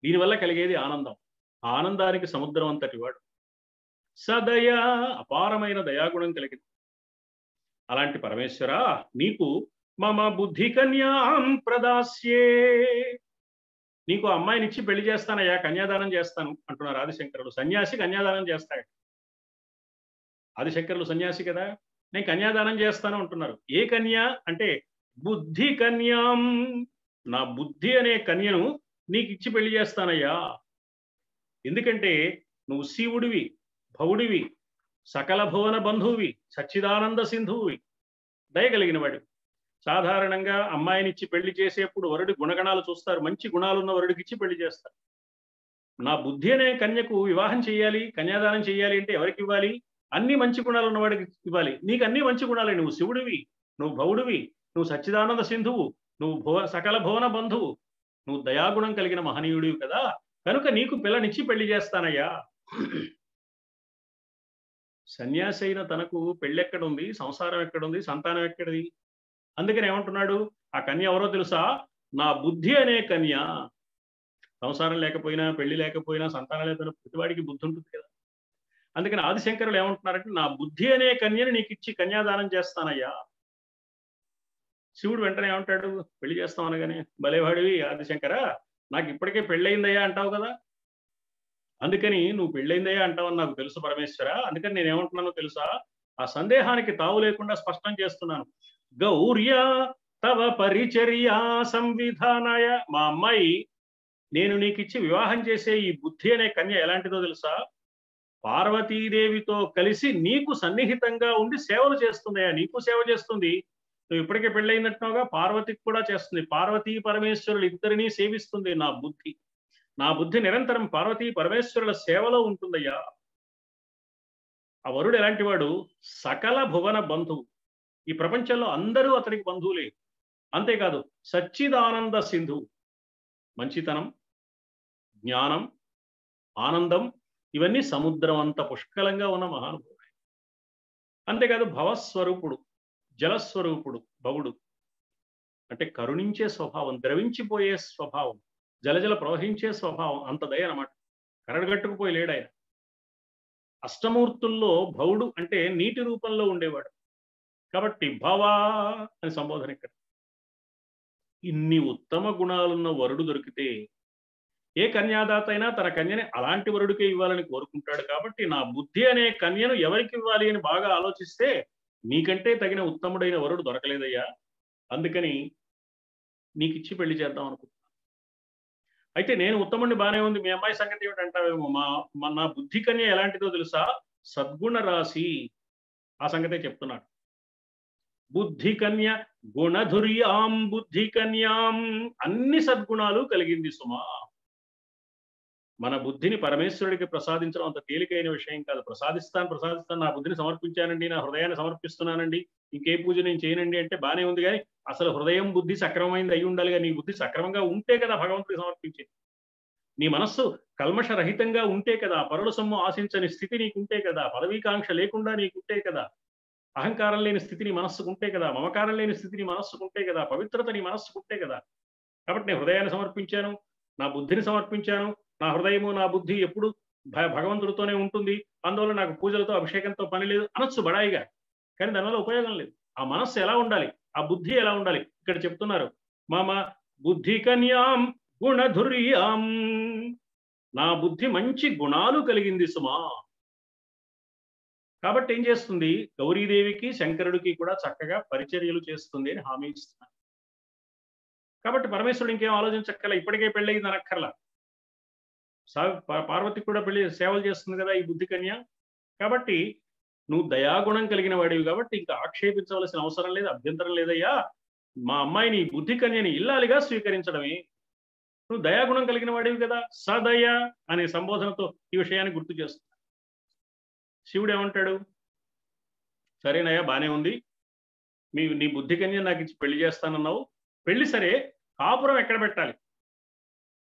దీనివల్ల కలిగేది ఆనందం. ఆనందానికి సముద్రం అంతటి వాడు. సదయ, అపారమైన దయాగుణం కలిగింది. అలాంటి పరమేశ్వర నీకు మమ బుద్ధి కన్యాం ప్రదాస్యే, నీకు అమ్మాయినిచ్చి పెళ్లి చేస్తానయ్యా, కన్యాదానం చేస్తాను అంటున్నారు ఆదిశంకరులు. సన్యాసి కన్యాదానం చేస్తాడు. ఆదిశంకరులు సన్యాసి కదా, నేను కన్యాదానం చేస్తాను అంటున్నారు. ఏ కన్య అంటే బుద్ధి కన్యాం, నా బుద్ధి అనే కన్యను నీకు ఇచ్చి పెళ్లి చేస్తానయ్యా. ఎందుకంటే నువ్వు శివుడివి, భవుడివి, సకల భువన బంధువువి, సచ్చిదానంద సింధువువి, దయగలిగిన వాడు. సాధారణంగా అమ్మాయినిచ్చి పెళ్లి చేసేప్పుడు వరుడి గుణగణాలు చూస్తారు. మంచి గుణాలున్న వరుడికి ఇచ్చి పెళ్లి చేస్తారు. నా బుద్ధి అనే కన్యకు వివాహం చేయాలి, కన్యాదానం చేయాలి అంటే ఎవరికి ఇవ్వాలి? అన్ని మంచి గుణాలు ఉన్నవాడికి ఇవ్వాలి. నీకు అన్ని మంచి గుణాలే. నువ్వు శివుడివి, నువ్వు భవుడివి, నువ్వు సచ్చిదానంద సింధువు, నువ్వు సకల భువన బంధువు, నువ్వు దయాగుణం కలిగిన మహనీయుడివి కదా, కనుక నీకు పిల్లనిచ్చి పెళ్లి చేస్తానయ్యా. సన్యాసి అయిన తనకు పెళ్ళెక్కడుంది, సంసారం ఎక్కడుంది, సంతానం ఎక్కడిది? అందుకని ఏమంటున్నాడు, ఆ కన్య ఎవరో తెలుసా? నా బుద్ధి అనే కన్య. సంసారం లేకపోయినా, పెళ్లి లేకపోయినా, సంతానం లేకపోయినా ప్రతివాడికి బుద్ధి ఉంటుంది కదా. అందుకని ఆదిశంకరులు ఏమంటున్నారంటే నా బుద్ధి అనే కన్యని నీకు ఇచ్చి కన్యాదానం చేస్తానయ్యా. శివుడు వెంటనే ఏమంటాడు, పెళ్లి చేస్తాం అనగానే, భలేవాడివి ఆదిశంకర, నాకు ఇప్పటికే పెళ్ళయిందయ్యా అంటావు కదా, అందుకని నువ్వు పెళ్ళైందయ్యా అంటావని నాకు తెలుసు పరమేశ్వర. అందుకని నేను ఏమంటున్నానో తెలుసా, ఆ సందేహానికి తావు లేకుండా స్పష్టం చేస్తున్నాను. గౌర్య తవ పరిచర్యా సంవిధానాయ, మా అమ్మాయి నేను నీకు ఇచ్చి వివాహం చేసే ఈ బుద్ధి అనే కన్య ఎలాంటిదో తెలుసా? పార్వతీదేవితో కలిసి నీకు సన్నిహితంగా ఉండి సేవలు చేస్తుందయ్యా. నీకు సేవ చేస్తుంది. నువ్వు ఇప్పటికే పెళ్ళైనట్టుగా పార్వతికి కూడా చేస్తుంది. పార్వతీ పరమేశ్వరులు ఇద్దరినీ సేవిస్తుంది నా బుద్ధి. నా బుద్ధి నిరంతరం పార్వతీ పరమేశ్వరుల సేవలో ఉంటుందయ్యా. ఆ వరుడు ఎలాంటి వాడు? సకల భువన బంధువు. ఈ ప్రపంచంలో అందరూ అతనికి బంధువులే. అంతేకాదు సచ్చిదానంద సింధు. మంచితనం, జ్ఞానం, ఆనందం ఇవన్నీ సముద్రం అంత పుష్కలంగా ఉన్న మహానుభావుడు. అంతేకాదు భవస్వరూపుడు, జలస్వరూపుడు. భవుడు అంటే కరుణించే స్వభావం, ద్రవించిపోయే స్వభావం, జలజల ప్రవహించే స్వభావం. అంత దయ అన్నమాట. కరడుగట్టుకుపోయి లేడాయన. అష్టమూర్తుల్లో భవుడు అంటే నీటి రూపంలో ఉండేవాడు కాబట్టి భవా అని సంబోధన ఇక్కడ. ఇన్ని ఉత్తమ గుణాలున్న వరుడు దొరికితే ఏ కన్యాదాత అయినా తన కన్యని అలాంటి వరుడికే ఇవ్వాలని కోరుకుంటాడు. కాబట్టి నా బుద్ధి అనే కన్యను ఎవరికి ఇవ్వాలి అని బాగా ఆలోచిస్తే నీకంటే తగిన ఉత్తముడైన వరుడు దొరకలేదయ్యా. అందుకని నీకు ఇచ్చి పెళ్లి చేద్దాం అనుకుంటున్నాను. అయితే నేను ఉత్తముడిని బానే ఉంది, మీ అమ్మాయి సంగతి ఏమిటంటావేమో. నా బుద్ధి కన్య ఎలాంటిదో తెలుసా? సద్గుణ రాశి. ఆ సంగతే చెప్తున్నాడు. బుద్ధి కన్య గుణధుర్యాం బుద్ధి కన్యాం, అన్ని సద్గుణాలు కలిగింది సుమా. మన బుద్ధిని పరమేశ్వరుడికి ప్రసాదించడం అంత తేలికైన విషయం కాదు. ప్రసాదిస్తాను, నా బుద్ధిని సమర్పించానండి, నా హృదయాన్ని సమర్పిస్తున్నానండి, ఇంకే పూజ నేను చేయనండి అంటే బానే ఉంది. కానీ అసలు హృదయం బుద్ధి సక్రమమైంది అయి ఉండాలిగా. నీ బుద్ధి సక్రమంగా ఉంటే కదా భగవంతుడికి సమర్పించేది. నీ మనస్సు కల్మషరహితంగా ఉంటే కదా, పరుల సొమ్ము ఆశించని స్థితి నీకుంటే కదా, పదవీకాంక్ష లేకుండా నీకుంటే కదా, అహంకారం లేని స్థితి నీ మనస్సుకుంటే కదా, మమకారం లేని స్థితి నీ మనస్సుకుంటే కదా, పవిత్రత నీ మనస్సుకుంటే కదా. కాబట్టి నేను హృదయాన్ని సమర్పించాను, నా బుద్ధిని సమర్పించాను. నా హృదయము నా బుద్ధి ఎప్పుడు భగవంతుడితోనే ఉంటుంది. అందువల్ల నాకు పూజలతో అభిషేకంతో పని లేదు అనొచ్చు బడాయిగా. కానీ దానివల్ల ఉపయోగం లేదు. ఆ మనస్సు ఎలా ఉండాలి, ఆ బుద్ధి ఎలా ఉండాలి ఇక్కడ చెప్తున్నారు. మమ బుద్ధి కన్యాం గుణధుర్యాం, నా బుద్ధి మంచి గుణాలు కలిగింది సుమా. కాబట్టి ఏం చేస్తుంది? గౌరీదేవికి శంకరుడికి కూడా చక్కగా పరిచర్యలు చేస్తుంది అని హామీ ఇస్తున్నారు. కాబట్టి పరమేశ్వరుడు ఇంకేం ఆలోచించక్కర్లా, ఇప్పటికే పెళ్ళయింది అనక్కర్లా. పార్వతికి కూడా పెళ్లి సేవలు చేస్తుంది కదా ఈ బుద్ధి కన్య. కాబట్టి నువ్వు దయాగుణం కలిగిన వాడివి కాబట్టి ఇంకా ఆక్షేపించవలసిన అవసరం లేదు, అభ్యంతరం లేదయ్యా. మా అమ్మాయిని బుద్ధి కన్యని ఇల్లాలిగా స్వీకరించడమే. నువ్వు దయాగుణం కలిగిన వాడివి కదా. సదయ అనే సంబోధనతో ఈ విషయాన్ని గుర్తు చేస్తున్నా. శివుడు ఏమంటాడు? సరేనయ్యా, బానే ఉంది, నీ బుద్ధి కన్య నాకు ఇచ్చి పెళ్లి చేస్తానన్నావు, పెళ్లి సరే, కాపురం ఎక్కడ పెట్టాలి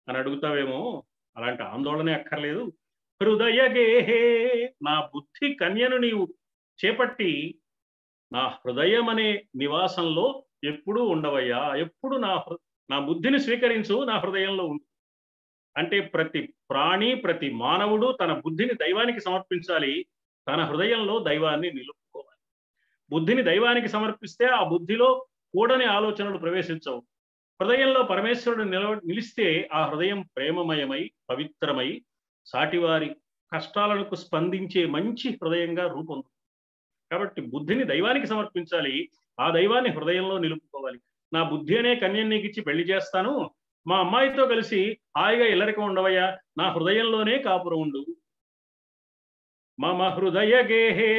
అని అడుగుతావేమో. అలాంటి ఆందోళనే అక్కర్లేదు. హృదయ గేహే, నా బుద్ధి కన్యను నీవు చేపట్టి నా హృదయం అనే నివాసంలో ఎప్పుడూ ఉండవయ్యా, ఎప్పుడు నా బుద్ధిని స్వీకరించు, నా హృదయంలో ఉండు. అంటే ప్రతి ప్రాణి, ప్రతి మానవుడు తన బుద్ధిని దైవానికి సమర్పించాలి, తన హృదయంలో దైవాన్ని నిలుపుకోవాలి. బుద్ధిని దైవానికి సమర్పిస్తే ఆ బుద్ధిలో కూడని ఆలోచనలు ప్రవేశించవు. హృదయంలో పరమేశ్వరుడు నిలిస్తే ఆ హృదయం ప్రేమమయమై పవిత్రమై సాటివారి కష్టాలకు స్పందించే మంచి హృదయంగా రూపొందుతుంది. కాబట్టి బుద్ధిని దైవానికి సమర్పించాలి, ఆ దైవాన్ని హృదయంలో నిలుపుకోవాలి. నా బుద్ధి అనే కన్యని నీకు ఇచ్చి పెళ్లి చేస్తాను, మా అమ్మాయితో కలిసి హాయిగా ఇల్లరికం ఉండవయ్యా, నా హృదయంలోనే కాపురం ఉండు. మమ హృదయ గేహే.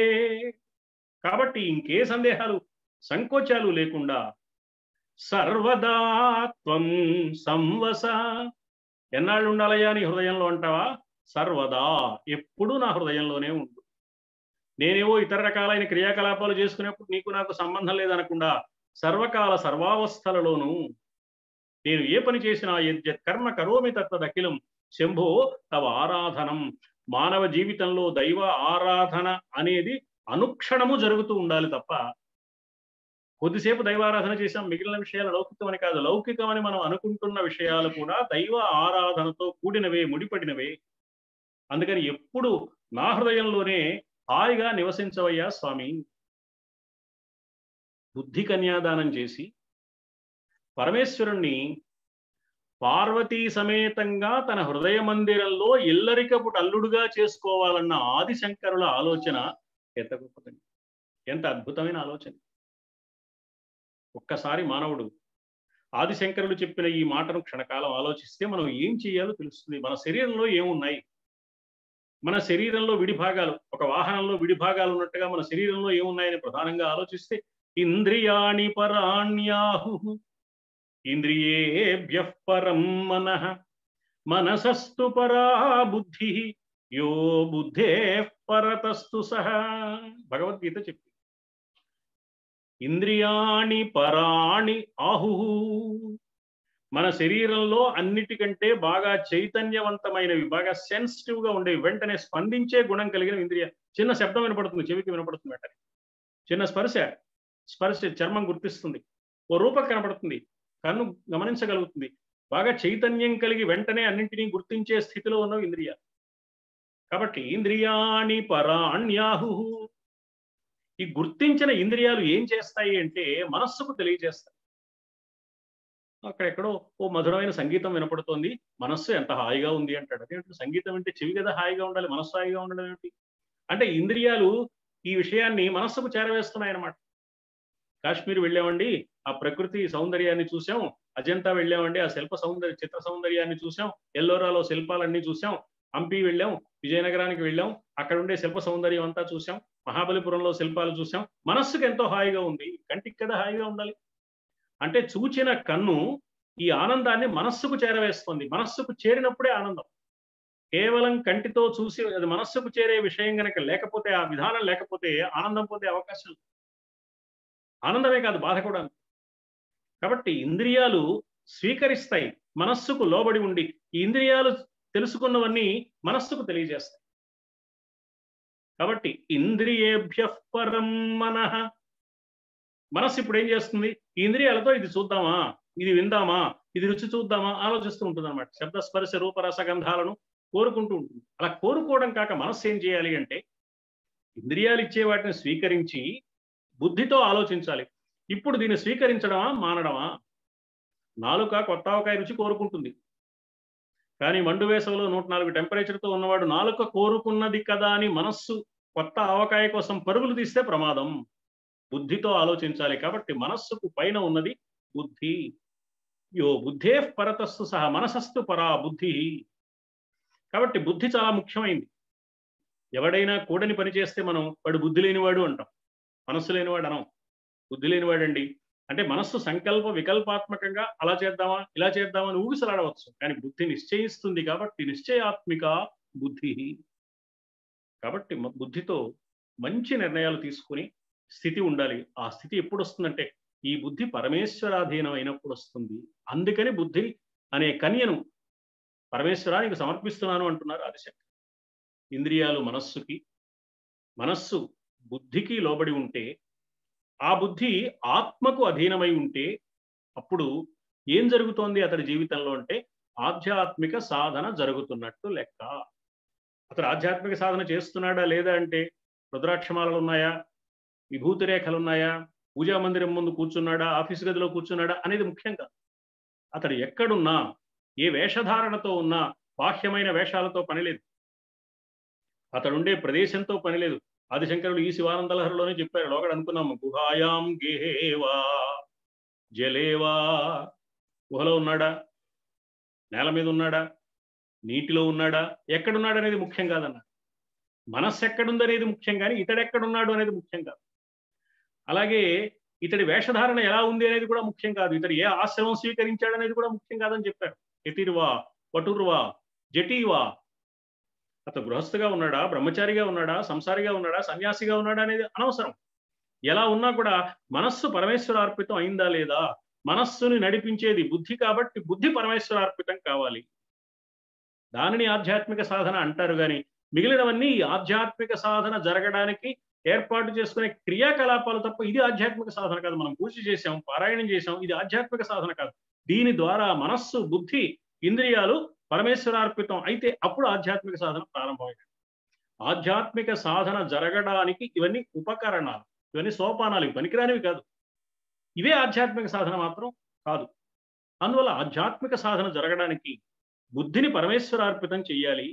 కాబట్టి ఇంకే సందేహాలు సంకోచాలు లేకుండా సర్వదా త్వం సంవస. ఎన్నాళ్ళు ఉండాలయ్యా నీ హృదయంలో అంటావా? సర్వదా, ఎప్పుడు నా హృదయంలోనే ఉండు. నేనేవో ఇతర రకాలైన క్రియాకలాపాలు చేసుకునేప్పుడు నీకు నాకు సంబంధం లేదనకుండా సర్వకాల సర్వావస్థలలోనూ నేను ఏ పని చేసినా యద్యత్ కర్మ కరోమి తత్తదఖిలం శంభో తవ ఆరాధనం. మానవ జీవితంలో దైవ ఆరాధన అనేది అనుక్షణము జరుగుతూ ఉండాలి తప్ప కొద్దిసేపు దైవారాధన చేసాం, మిగిలిన విషయాలు లౌకికం అని కాదు. లౌకికం అని మనం అనుకుంటున్న విషయాలు కూడా దైవ ఆరాధనతో కూడినవే, ముడిపడినవే. అందుకని ఎప్పుడు నా హృదయంలోనే హాయిగా నివసించవయ్యా స్వామి. బుద్ధి కన్యాదానం చేసి పరమేశ్వరుణ్ణి పార్వతీ సమేతంగా తన హృదయ మందిరంలో ఇల్లరికపు అల్లుడుగా చేసుకోవాలన్న ఆదిశంకరుల ఆలోచన ఎంత గొప్పదండి, ఎంత అద్భుతమైన ఆలోచన. ఒక్కసారి మానవుడు ఆదిశంకరులు చెప్పిన ఈ మాటను క్షణకాలం ఆలోచిస్తే మనం ఏం చేయాలో తెలుస్తుంది. మన శరీరంలో ఏమున్నాయి, మన శరీరంలో విడిభాగాలు, ఒక వాహనంలో విడిభాగాలు ఉన్నట్టుగా మన శరీరంలో ఏమున్నాయని ప్రధానంగా ఆలోచిస్తే ఇంద్రియాణి పరాణ్యాహు ఇంద్రియేభ్యః పరం మనః మనసస్తు పరా బుద్ధి యో బుద్ధేః పరతస్తు సహ. భగవద్గీత చెప్పింది. ఇంద్రియాణి పరాణి ఆహు. మన శరీరంలో అన్నిటికంటే బాగా చైతన్యవంతమైనవి, బాగా సెన్సిటివ్ గా ఉండేవి, వెంటనే స్పందించే గుణం కలిగిన ఇంద్రియ. చిన్న శబ్దం వినపడుతుంది, చెవికి వినపడుతుంది, వెంటనే చిన్న స్పర్శ చర్మం గుర్తిస్తుంది, ఓ రూపం కనపడుతుంది, కన్ను గమనించగలుగుతుంది. బాగా చైతన్యం కలిగి వెంటనే అన్నింటినీ గుర్తించే స్థితిలో ఉన్నవి ఇంద్రియాలు. కాబట్టి ఇంద్రియాణి పరాణ్యాహు. ఈ గుర్తించిన ఇంద్రియాలు ఏం చేస్తాయి అంటే మనస్సుకు తెలియజేస్తాయి. అక్కడెక్కడో ఓ మధురమైన సంగీతం వినపడుతోంది, మనస్సు ఎంత హాయిగా ఉంది అంటాడు. అదేంటి, సంగీతం అంటే చెవి కదా హాయిగా ఉండాలి, మనస్సు హాయిగా ఉండడం ఏమిటి? అంటే ఇంద్రియాలు ఈ విషయాన్ని మనస్సుకు చేరవేస్తున్నాయి అన్నమాట. కాశ్మీర్ వెళ్ళామండి, ఆ ప్రకృతి సౌందర్యాన్ని చూసాం. అజంతా వెళ్ళామండి, ఆ చిత్ర సౌందర్యాన్ని చూసాం. ఎల్లోరాలో శిల్పాలన్నీ చూసాం. హంపి వెళ్ళాం, విజయనగరానికి వెళ్ళాం, అక్కడ ఉండే శిల్ప సౌందర్యం అంతా చూసాం. మహాబలిపురంలో శిల్పాలు చూసాం. మనస్సుకు ఎంతో హాయిగా ఉంది, కంటికి కదా హాయిగా ఉండాలి. అంటే చూచిన కన్ను ఈ ఆనందాన్ని మనస్సుకు చేరవేస్తుంది. మనస్సుకు చేరినప్పుడే ఆనందం. కేవలం కంటితో చూసి అది మనస్సుకు చేరే విషయం కనుక లేకపోతే, ఆ విధానం లేకపోతే ఆనందం పొందే అవకాశం, ఆనందమే కాదు బాధ కూడా. కాబట్టి ఇంద్రియాలు స్వీకరిస్తాయి, మనస్సుకు లోబడి ఉండి ఈ ఇంద్రియాలు తెలుసుకున్నవన్నీ మనస్సుకు తెలియజేస్తాయి. కాబట్టి ఇంద్రియేభ్యః పరం మనః. మనస్సు ఇప్పుడు ఏం చేస్తుంది? ఈ ఇంద్రియాలతో ఇది చూద్దామా, ఇది విందామా, ఇది రుచి చూద్దామా ఆలోచిస్తూ ఉంటుంది అనమాట. శబ్ద స్పర్శ రూప రసగంధాలను కోరుకుంటూ ఉంటుంది. అలా కోరుకోవడం కాక మనస్సు ఏం చేయాలి అంటే ఇంద్రియాలు ఇచ్చే వాటిని స్వీకరించి బుద్ధితో ఆలోచించాలి. ఇప్పుడు దీన్ని స్వీకరించడమా మానడమా? నాలుక కొత్త ఆవకాయ రుచి కోరుకుంటుంది, కానీ మండు వేసవిలో 104 టెంపరేచర్తో ఉన్నవాడు నాలుక కోరుకున్నది కదా అని మనస్సు కొత్త ఆవకాయ కోసం పరుగులు తీస్తే ప్రమాదం. బుద్ధితో ఆలోచించాలి. కాబట్టి మనస్సుకు పైన ఉన్నది బుద్ధి. యో బుద్ధేః పరతస్తు సహ మనసస్తు పరా బుద్ధి. కాబట్టి బుద్ధి చాలా ముఖ్యమైంది. ఎవడైనా కూడని పని చేస్తే మనం వాడు బుద్ధి లేనివాడు అంటాం, మనస్సు లేనివాడు అనం. బుద్ధి లేనివాడండి అంటే మనస్సు సంకల్ప వికల్పాత్మకంగా అలా చేద్దామా ఇలా చేద్దామని ఊగిసలాడవచ్చు, కానీ బుద్ధి నిశ్చయిస్తుంది. కాబట్టి నిశ్చయాత్మిక బుద్ధి. కాబట్టి బుద్ధితో మంచి నిర్ణయాలు తీసుకుని స్థితి ఉండాలి. ఆ స్థితి ఎప్పుడు వస్తుందంటే ఈ బుద్ధి పరమేశ్వరాధీనం అయినప్పుడు వస్తుంది. అందుకని బుద్ధి అనే కన్యను పరమేశ్వరానికి సమర్పిస్తున్నాను అంటున్నారు ఆదిశంకర్. ఇంద్రియాలు మనస్సుకి, మనస్సు బుద్ధికి లోబడి ఉంటే ఆ బుద్ధి ఆత్మకు అధీనమై ఉంటే అప్పుడు ఏం జరుగుతోంది అతడి జీవితంలో అంటే ఆధ్యాత్మిక సాధన జరుగుతున్నట్టు లెక్క. అతడు ఆధ్యాత్మిక సాధన చేస్తున్నాడా లేదా అంటే రుద్రాక్షమాలలు ఉన్నాయా, విభూతి రేఖలు ఉన్నాయా, పూజా మందిరం ముందు కూర్చున్నాడా, ఆఫీసు గదిలో కూర్చున్నాడా అనేది ముఖ్యం కాదు. అతడు ఎక్కడున్నా, ఏ వేషధారణతో ఉన్నా బాహ్యమైన వేషాలతో పనిలేదు, అతడుండే ప్రదేశంతో పనిలేదు. ఆదిశంకరులు ఈ శివానంద లహరిలోనే చెప్పారు. లోకడ అనుకున్నాము, గుహాయాం గేహేవా జలేవా, గుహలో ఉన్నాడా, నేల మీద ఉన్నాడా, నీటిలో ఉన్నాడా, ఎక్కడున్నాడు అనేది ముఖ్యం కాదన్న. మనస్సు ఎక్కడుందనేది ముఖ్యం కానీ ఇతడెక్కడున్నాడు అనేది ముఖ్యం కాదు. అలాగే ఇతడి వేషధారణ ఎలా ఉంది అనేది కూడా ముఖ్యం కాదు, ఇతడు ఏ ఆశ్రమం స్వీకరించాడు అనేది కూడా ముఖ్యం కాదని చెప్పారు. యతిర్వా వటుర్వా జటీవా, అతను గృహస్థుగా ఉన్నాడా, బ్రహ్మచారిగా ఉన్నాడా, సంసారిగా ఉన్నాడా, సన్యాసిగా ఉన్నాడా అనేది అనవసరం. ఎలా ఉన్నా కూడా మనస్సు పరమేశ్వరార్పితం అయిందా లేదా, మనస్సుని నడిపించేది బుద్ధి కాబట్టి బుద్ధి పరమేశ్వరార్పితం కావాలి. దానిని ఆధ్యాత్మిక సాధన అంటారు. కానీ మిగిలినవన్నీ ఈ ఆధ్యాత్మిక సాధన జరగడానికి ఏర్పాటు చేసుకునే క్రియాకలాపాలు తప్ప ఇది ఆధ్యాత్మిక సాధన కాదు. మనం పూజ చేసాం, పారాయణం చేసాం, ఇది ఆధ్యాత్మిక సాధన కాదు. దీని ద్వారా మనస్సు, బుద్ధి, ఇంద్రియాలు పరమేశ్వరార్పితం అయితే అప్పుడు ఆధ్యాత్మిక సాధన ప్రారంభమైంది. ఆధ్యాత్మిక సాధన జరగడానికి ఇవన్నీ ఉపకరణాలు, ఇవన్నీ సోపానాలు, ఇవి పనికిరానివి కాదు. ఇవే ఆధ్యాత్మిక సాధన మాత్రం కాదు. అందువల్ల ఆధ్యాత్మిక సాధన జరగడానికి బుద్ధిని పరమేశ్వరార్పితం చెయ్యాలి.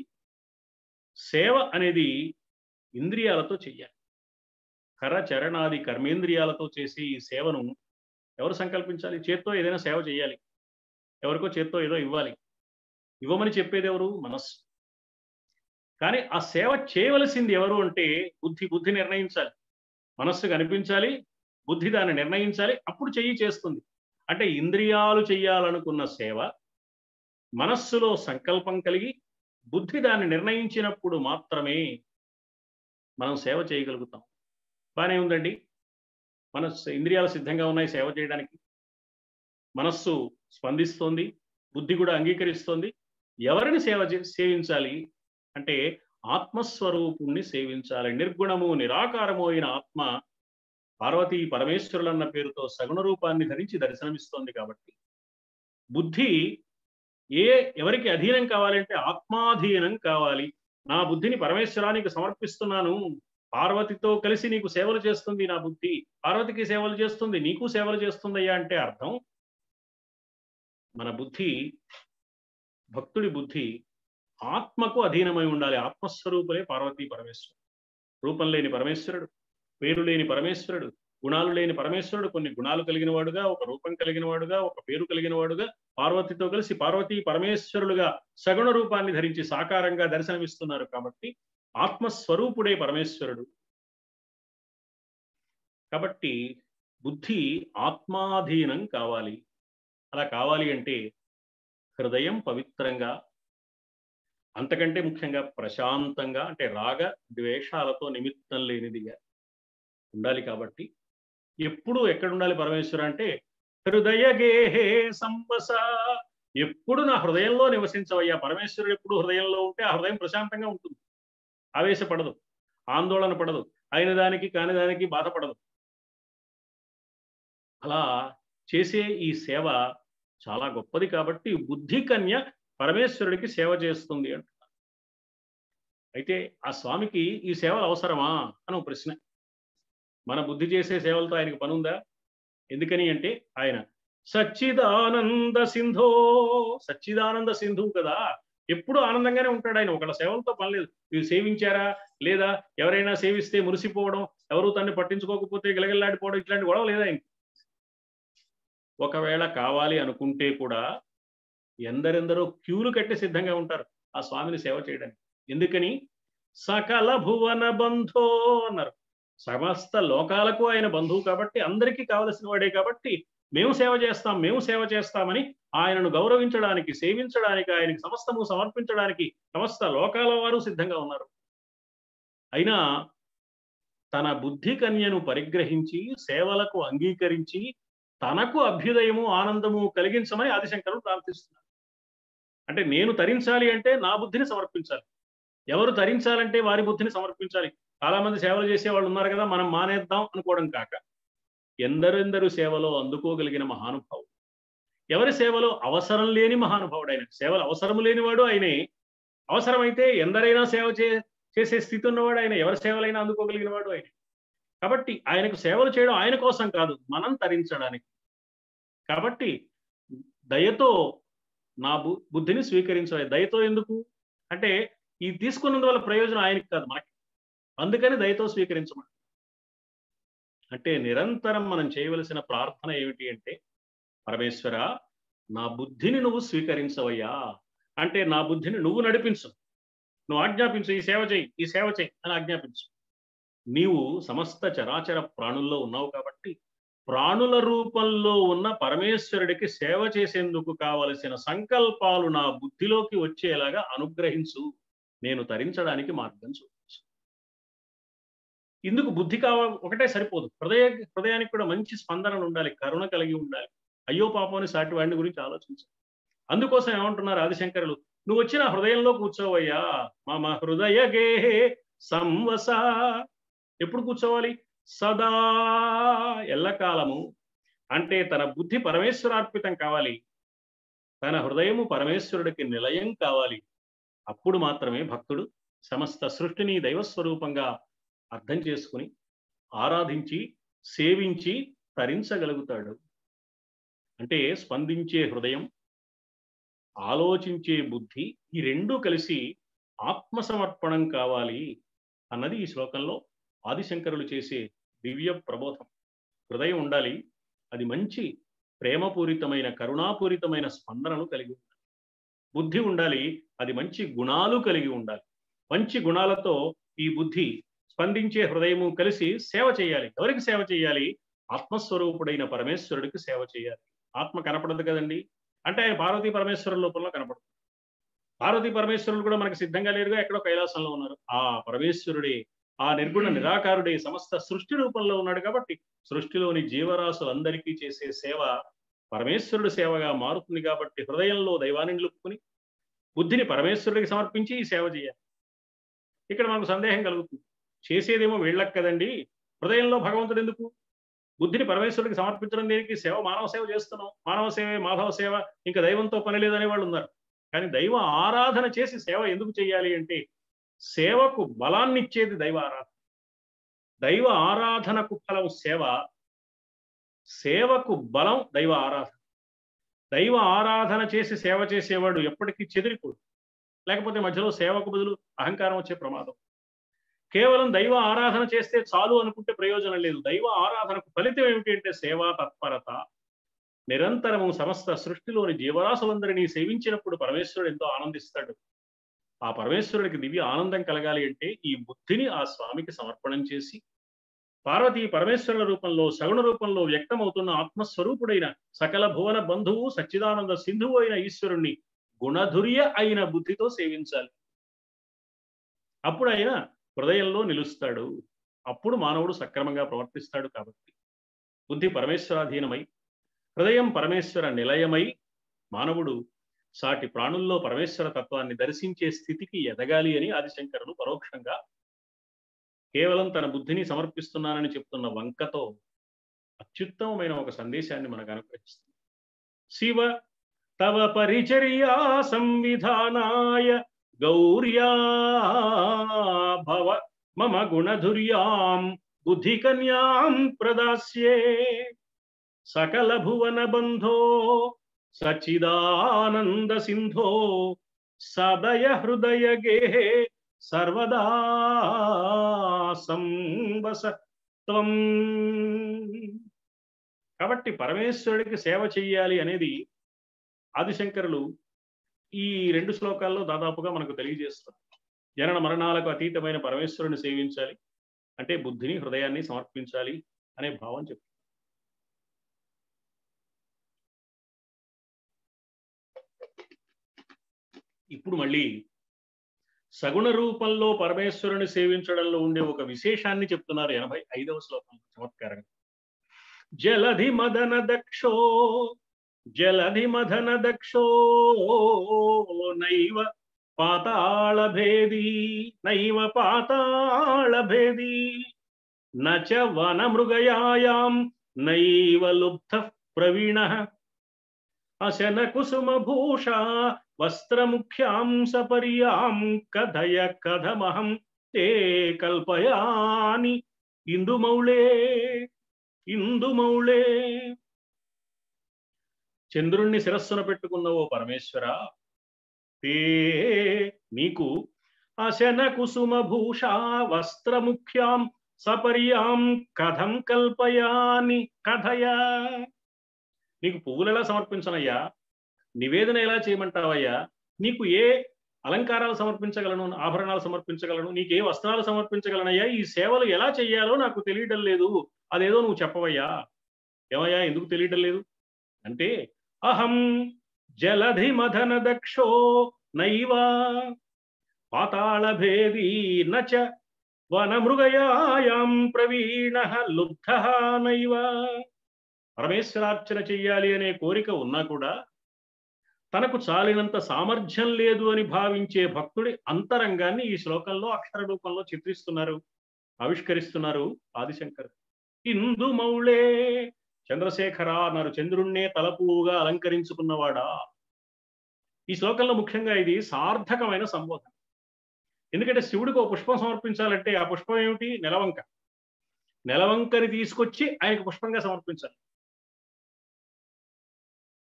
సేవ అనేది ఇంద్రియాలతో చెయ్యాలి. కర చరణాది కర్మేంద్రియాలతో చేసే ఈ సేవను ఎవరు సంకల్పించాలి? చేత్తో ఏదైనా సేవ చేయాలి, ఎవరికో చేత్తో ఏదో ఇవ్వాలి. ఇవ్వమని చెప్పేది ఎవరు? మనస్సు. కానీ ఆ సేవ చేయవలసింది ఎవరు అంటే బుద్ధి నిర్ణయించాలి. మనస్సు కనిపించాలి, బుద్ధి దాన్ని నిర్ణయించాలి, అప్పుడు చేస్తుంది. అంటే ఇంద్రియాలు చెయ్యాలనుకున్న సేవ మనస్సులో సంకల్పం కలిగి బుద్ధి దాన్ని నిర్ణయించినప్పుడు మాత్రమే మనం సేవ చేయగలుగుతాం. బానే ఉందండి, మన ఇంద్రియాలు సిద్ధంగా ఉన్నాయి సేవ చేయడానికి, మనస్సు స్పందిస్తోంది, బుద్ధి కూడా అంగీకరిస్తోంది. ఎవరిని సేవించాలి అంటే ఆత్మస్వరూపుణ్ణి సేవించాలి. నిర్గుణము నిరాకారము అయిన ఆత్మ పార్వతీ పరమేశ్వరులన్న పేరుతో సగుణ రూపాన్ని ధరించి దర్శనమిస్తోంది. కాబట్టి బుద్ధి ఎవరికి అధీనం కావాలంటే ఆత్మాధీనం కావాలి. నా బుద్ధిని పరమేశ్వరానికి సమర్పిస్తున్నాను, పార్వతితో కలిసి నీకు సేవలు చేస్తుంది నా బుద్ధి, పార్వతికి సేవలు చేస్తుంది, నీకు సేవలు చేస్తుందయ్యా అంటే అర్థం మన బుద్ధి, భక్తుడి బుద్ధి ఆత్మకు అధీనమై ఉండాలి. ఆత్మస్వరూపులే పార్వతీ పరమేశ్వరుడు. రూపం లేని పరమేశ్వరుడు, పేరు లేని పరమేశ్వరుడు, గుణాలు లేని పరమేశ్వరుడు కొన్ని గుణాలు కలిగిన వాడుగా, ఒక రూపం కలిగిన వాడుగా, ఒక పేరు కలిగిన వాడుగా పార్వతితో కలిసి పార్వతీ పరమేశ్వరులుగా సగుణ రూపాన్ని ధరించి సాకారంగా దర్శనమిస్తున్నారు. కాబట్టి ఆత్మస్వరూపుడే పరమేశ్వరుడు. కాబట్టి బుద్ధి ఆత్మాధీనం కావాలి. అలా కావాలి అంటే హృదయం పవిత్రంగా, అంతకంటే ముఖ్యంగా ప్రశాంతంగా, అంటే రాగ ద్వేషాలతో నిమిత్తం లేనిదిగా ఉండాలి. కాబట్టి ఎప్పుడు ఎక్కడుండాలి పరమేశ్వర అంటే హృదయ గేహే సంవస, ఎప్పుడు నా హృదయంలో నివసించవయ్యా. పరమేశ్వరుడు ఎప్పుడు హృదయంలో ఉంటే ఆ హృదయం ప్రశాంతంగా ఉంటుంది, ఆవేశపడదు, ఆందోళన పడదు, అయిన దానికి కాని దానికి బాధపడదు. అలా చేసే ఈ సేవ చాలా గొప్పది. కాబట్టి బుద్ధి కన్య పరమేశ్వరుడికి సేవ చేస్తుంది అంటున్నారు. అయితే ఆ స్వామికి ఈ సేవలు అవసరమా అని ప్రశ్న. మన బుద్ధి చేసే సేవలతో ఆయనకి పనుందా? ఎందుకని అంటే ఆయన సచ్చిదానంద సింధో, సచ్చిదానంద సింధువు కదా, ఎప్పుడు ఆనందంగానే ఉంటాడు ఆయన. ఒకళ్ళ సేవలతో పని లేదు. మీరు సేవించారా లేదా, ఎవరైనా సేవిస్తే మురిసిపోవడం, ఎవరు తన్ని పట్టించుకోకపోతే గిలగిల్లాడిపోవడం, ఇట్లాంటి గొడవ లేదా ఆయన. ఒకవేళ కావాలి అనుకుంటే కూడా ఎందరెందరో క్యూలు కట్టి సిద్ధంగా ఉంటారు ఆ స్వామిని సేవ చేయడానికి. ఎందుకని? సకల భువన బంధో అన్నారు. సమస్త లోకాలకు ఆయన బంధువు కాబట్టి, అందరికీ కావలసిన వాడే కాబట్టి మేము సేవ చేస్తామని ఆయనను గౌరవించడానికి, సేవించడానికి, ఆయనకి సమస్తము సమర్పించడానికి సమస్త లోకాల వారు సిద్ధంగా ఉన్నారు. అయినా తన బుద్ధి కన్యను పరిగ్రహించి సేవలకు అంగీకరించి తనకు అభ్యుదయము ఆనందము కలిగించమని ఆదిశంకరులు ప్రార్థిస్తున్నారు. అంటే నేను తరించాలి అంటే నా బుద్ధిని సమర్పించాలి, ఎవరు తరించాలంటే వారి బుద్ధిని సమర్పించాలి. చాలా మంది సేవలు చేసే వాళ్ళు ఉన్నారు కదా, మనం మానేద్దాం అనుకోవడం కాక ఎందరెందరు సేవలో అందుకోగలిగిన మహానుభావుడు. ఎవరి సేవలో అవసరం లేని మహానుభావుడు ఆయన. సేవలు అవసరం లేనివాడు ఆయనే. అవసరమైతే ఎందరైనా సేవ చేసే స్థితి ఉన్నవాడు ఆయన. ఎవరి సేవలైనా అందుకోగలిగిన వాడు ఆయన. కాబట్టి ఆయనకు సేవలు చేయడం ఆయన కోసం కాదు, మనం తరించడానికి. కాబట్టి దయతో నా బుద్ధిని స్వీకరించాలి. దయతో ఎందుకు అంటే ఈ తీసుకున్నందువల్ల ప్రయోజనం ఆయనకి కాదు, మనకి. అందుకని దయతో స్వీకరించమని. అంటే నిరంతరం మనం చేయవలసిన ప్రార్థన ఏమిటి అంటే, పరమేశ్వర నా బుద్ధిని నువ్వు స్వీకరించవయ్యా. అంటే నా బుద్ధిని నువ్వు నడిపించు, నువ్వు ఆజ్ఞాపించు, ఈ సేవ చేయి, ఈ సేవ చేయి అని ఆజ్ఞాపించు. నీవు సమస్త చరాచర ప్రాణుల్లో ఉన్నావు కాబట్టి ప్రాణుల రూపంలో ఉన్న పరమేశ్వరుడికి సేవ చేసేందుకు కావలసిన సంకల్పాలు నా బుద్ధిలోకి వచ్చేలాగా అనుగ్రహించు, నేను తరించడానికి మార్గం చూపించు. ఇందుకు బుద్ధి ఒకటే సరిపోదు, హృదయానికి కూడా మంచి స్పందన ఉండాలి, కరుణ కలిగి ఉండాలి. అయ్యో పాపం అని సాటి వాడిని గురించి ఆలోచించాలి. అందుకోసం ఏమంటున్నారు ఆదిశంకరులు, నువ్వు వచ్చిన హృదయంలో కూర్చోవయ్యా. మమ హృదయ గేహే సంవస. ఎప్పుడు కూర్చోవాలి? సదా, ఎల్లకాలము. అంటే తన బుద్ధి పరమేశ్వరార్పితం కావాలి, తన హృదయము పరమేశ్వరుడికి నిలయం కావాలి. అప్పుడు మాత్రమే భక్తుడు సమస్త సృష్టిని దైవస్వరూపంగా అర్థం చేసుకుని ఆరాధించి సేవించి తరించగలుగుతాడు. అంటే స్పందించే హృదయం, ఆలోచించే బుద్ధి, ఈ రెండూ కలిసి ఆత్మసమర్పణం కావాలి అన్నది ఈ శ్లోకంలో ఆదిశంకరులు చేసే దివ్య ప్రబోధం. హృదయం ఉండాలి, అది మంచి ప్రేమపూరితమైన కరుణాపూరితమైన స్పందనలు కలిగి ఉండాలి. బుద్ధి ఉండాలి, అది మంచి గుణాలు కలిగి ఉండాలి. మంచి గుణాలతో ఈ బుద్ధి స్పందించే హృదయము కలిసి సేవ చేయాలి. ఎవరికి సేవ చేయాలి? ఆత్మస్వరూపుడైన పరమేశ్వరుడికి సేవ చేయాలి. ఆత్మ కనపడదు కదండి, అంటే ఆయన పార్వతీ పరమేశ్వరుల రూపంలో కనపడుతుంది. పార్వతీ పరమేశ్వరులు కూడా మనకి సిద్ధంగా లేరుగా, ఎక్కడో కైలాసంలో ఉన్నారు. ఆ పరమేశ్వరుడే, ఆ నిర్గుణ నిరాకారుడే సమస్త సృష్టి రూపంలో ఉన్నాడు. కాబట్టి సృష్టిలోని జీవరాశులందరికీ చేసే సేవ పరమేశ్వరుడి సేవగా మారుతుంది. కాబట్టి హృదయంలో దైవాన్ని నిలుపుకుని బుద్ధిని పరమేశ్వరుడికి సమర్పించి ఈ సేవ చేయాలి. ఇక్కడ మనకు సందేహం కలుగుతుంది, చేసేదేమో వీళ్ళకి కదండి, హృదయంలో భగవంతుడు ఎందుకు? బుద్ధిని పరమేశ్వరుడికి సమర్పించడం దేనికి? సేవ మానవ సేవ చేస్తున్నాం, మానవ సేవే మాధవ సేవ, ఇంకా దైవంతో పని లేదనే వాళ్ళు ఉన్నారు. కానీ దైవ ఆరాధన చేసి సేవ ఎందుకు చేయాలి అంటే, సేవకు బలాన్ని ఇచ్చేది దైవ ఆరాధన. దైవ ఆరాధనకు ఫలం సేవ, సేవకు బలం దైవ ఆరాధన. దైవ ఆరాధన చేసి సేవ చేసేవాడు ఎప్పటికీ చెదిరిపోడు. లేకపోతే మధ్యలో సేవకు బదులు అహంకారం వచ్చే ప్రమాదం. కేవలం దైవ ఆరాధన చేస్తే చాలు అనుకుంటే ప్రయోజనం లేదు. దైవ ఆరాధనకు ఫలితం ఏమిటి అంటే సేవా తత్పరత. నిరంతరము సమస్త సృష్టిలోని జీవరాశులందరినీ సేవించినప్పుడు పరమేశ్వరుడు ఎంతో ఆనందిస్తాడు. ఆ పరమేశ్వరుడికి దివ్య ఆనందం కలగాలి అంటే ఈ బుద్ధిని ఆ స్వామికి సమర్పణం చేసి, పార్వతీ పరమేశ్వరుల రూపంలో సగుణ రూపంలో వ్యక్తమవుతున్న ఆత్మస్వరూపుడైన సకల భువన బంధువు సచ్చిదానంద సింధువు అయిన ఈశ్వరుణ్ణి గుణధుర్య అయిన బుద్ధితో సేవించాలి. అప్పుడు ఆయన హృదయంలో నిలుస్తాడు. అప్పుడు మానవుడు సక్రమంగా ప్రవర్తిస్తాడు. కాబట్టి బుద్ధి పరమేశ్వరాధీనమై హృదయం పరమేశ్వర నిలయమై మానవుడు సాటి ప్రాణుల్లో పరమేశ్వర తత్వాన్ని దర్శించే స్థితికి ఎదగాలి అని ఆదిశంకరులు పరోక్షంగా కేవలం తన బుద్ధిని సమర్పిస్తున్నానని చెప్తున్న వంకతో అత్యుత్తమమైన ఒక సందేశాన్ని మనకు అనుగ్రహిస్తుంది. శివ తవ పరిచర్యా సంవిధానాయ గౌర్యా భవ మమ గుణధుర్యాం బుద్ధి కన్యాం ప్రదాస్యే సకల భువన బంధో సచ్చిదానంద సింధో సదయ హృదయ గేహే సర్వదా సంవసత్వం. కాబట్టి పరమేశ్వరుడికి సేవ చెయ్యాలి అనేది ఆదిశంకరులు ఈ 2 శ్లోకాల్లో దాదాపుగా మనకు తెలియజేస్తారు. జనన మరణాలకు అతీతమైన పరమేశ్వరుని సేవించాలి అంటే బుద్ధిని హృదయాన్ని సమర్పించాలి అనే భావం చెప్తారు. ఇప్పుడు మళ్ళీ సగుణ రూపంలో పరమేశ్వరుని సేవించడంలో ఉండే ఒక విశేషాన్ని చెప్తున్నారు 85వ శ్లోకంలో చమత్కారంగా. జలధి మదన దక్షో నైవ పాతాళభేదీ నచ వన మృగయాయాం నైవ లుబ్ధ ప్రవీణ అశన కుసుమ భూషా వస్త్రముఖ్యాం సపర్యాం కథయ కథమహం తే కల్పయాని ఇందుమౌళే ఇందుమౌళే. చంద్రుణ్ణి శిరస్సున పెట్టుకున్న ఓ పరమేశ్వర, తే నీకు అశన కుసుమ భూషా వస్త్రముఖ్యాం సపర్యాం కథం కల్పయాని కథయా. నీకు పువ్వులు ఎలా సమర్పించనయ్యా, నివేదన ఎలా చేయమంటావయ్యా, నీకు ఏ అలంకారాలు సమర్పించగలను, ఆభరణాలు సమర్పించగలను, నీకే వస్త్రాలు సమర్పించగలనయ్యా, ఈ సేవలు ఎలా చెయ్యాలో నాకు తెలియడం లేదు, అదేదో నువ్వు చెప్పవయ్యా. ఏమయ్యా, ఎందుకు తెలియడం లేదు అంటే, అహం జలధి మదన దక్షో నైవా పాతాళ భేదీ నచ వనమృగయాయాం ప్రవీణ లుబ్ధ నైవ. పరమేశ్వరార్చన చెయ్యాలి అనే కోరిక ఉన్నా కూడా తనకు చాలినంత సామర్థ్యం లేదు అని భావించే భక్తుడి అంతరంగాన్ని ఈ శ్లోకంలో అక్షర రూపంలో చిత్రిస్తున్నారు, ఆవిష్కరిస్తున్నారు ఆదిశంకర్. ఇందుమౌళే చంద్రశేఖర అన్నారు, చంద్రుణ్ణే తలపుగా అలంకరించుకున్నవాడా. ఈ శ్లోకంలో ముఖ్యంగా ఇది సార్థకమైన సంబోధన. ఎందుకంటే శివుడికి ఒక పుష్పం సమర్పించాలంటే ఆ పుష్పం ఏమిటి? నెలవంక. నెలవంకని తీసుకొచ్చి ఆయనకు పుష్పంగా సమర్పించాలి.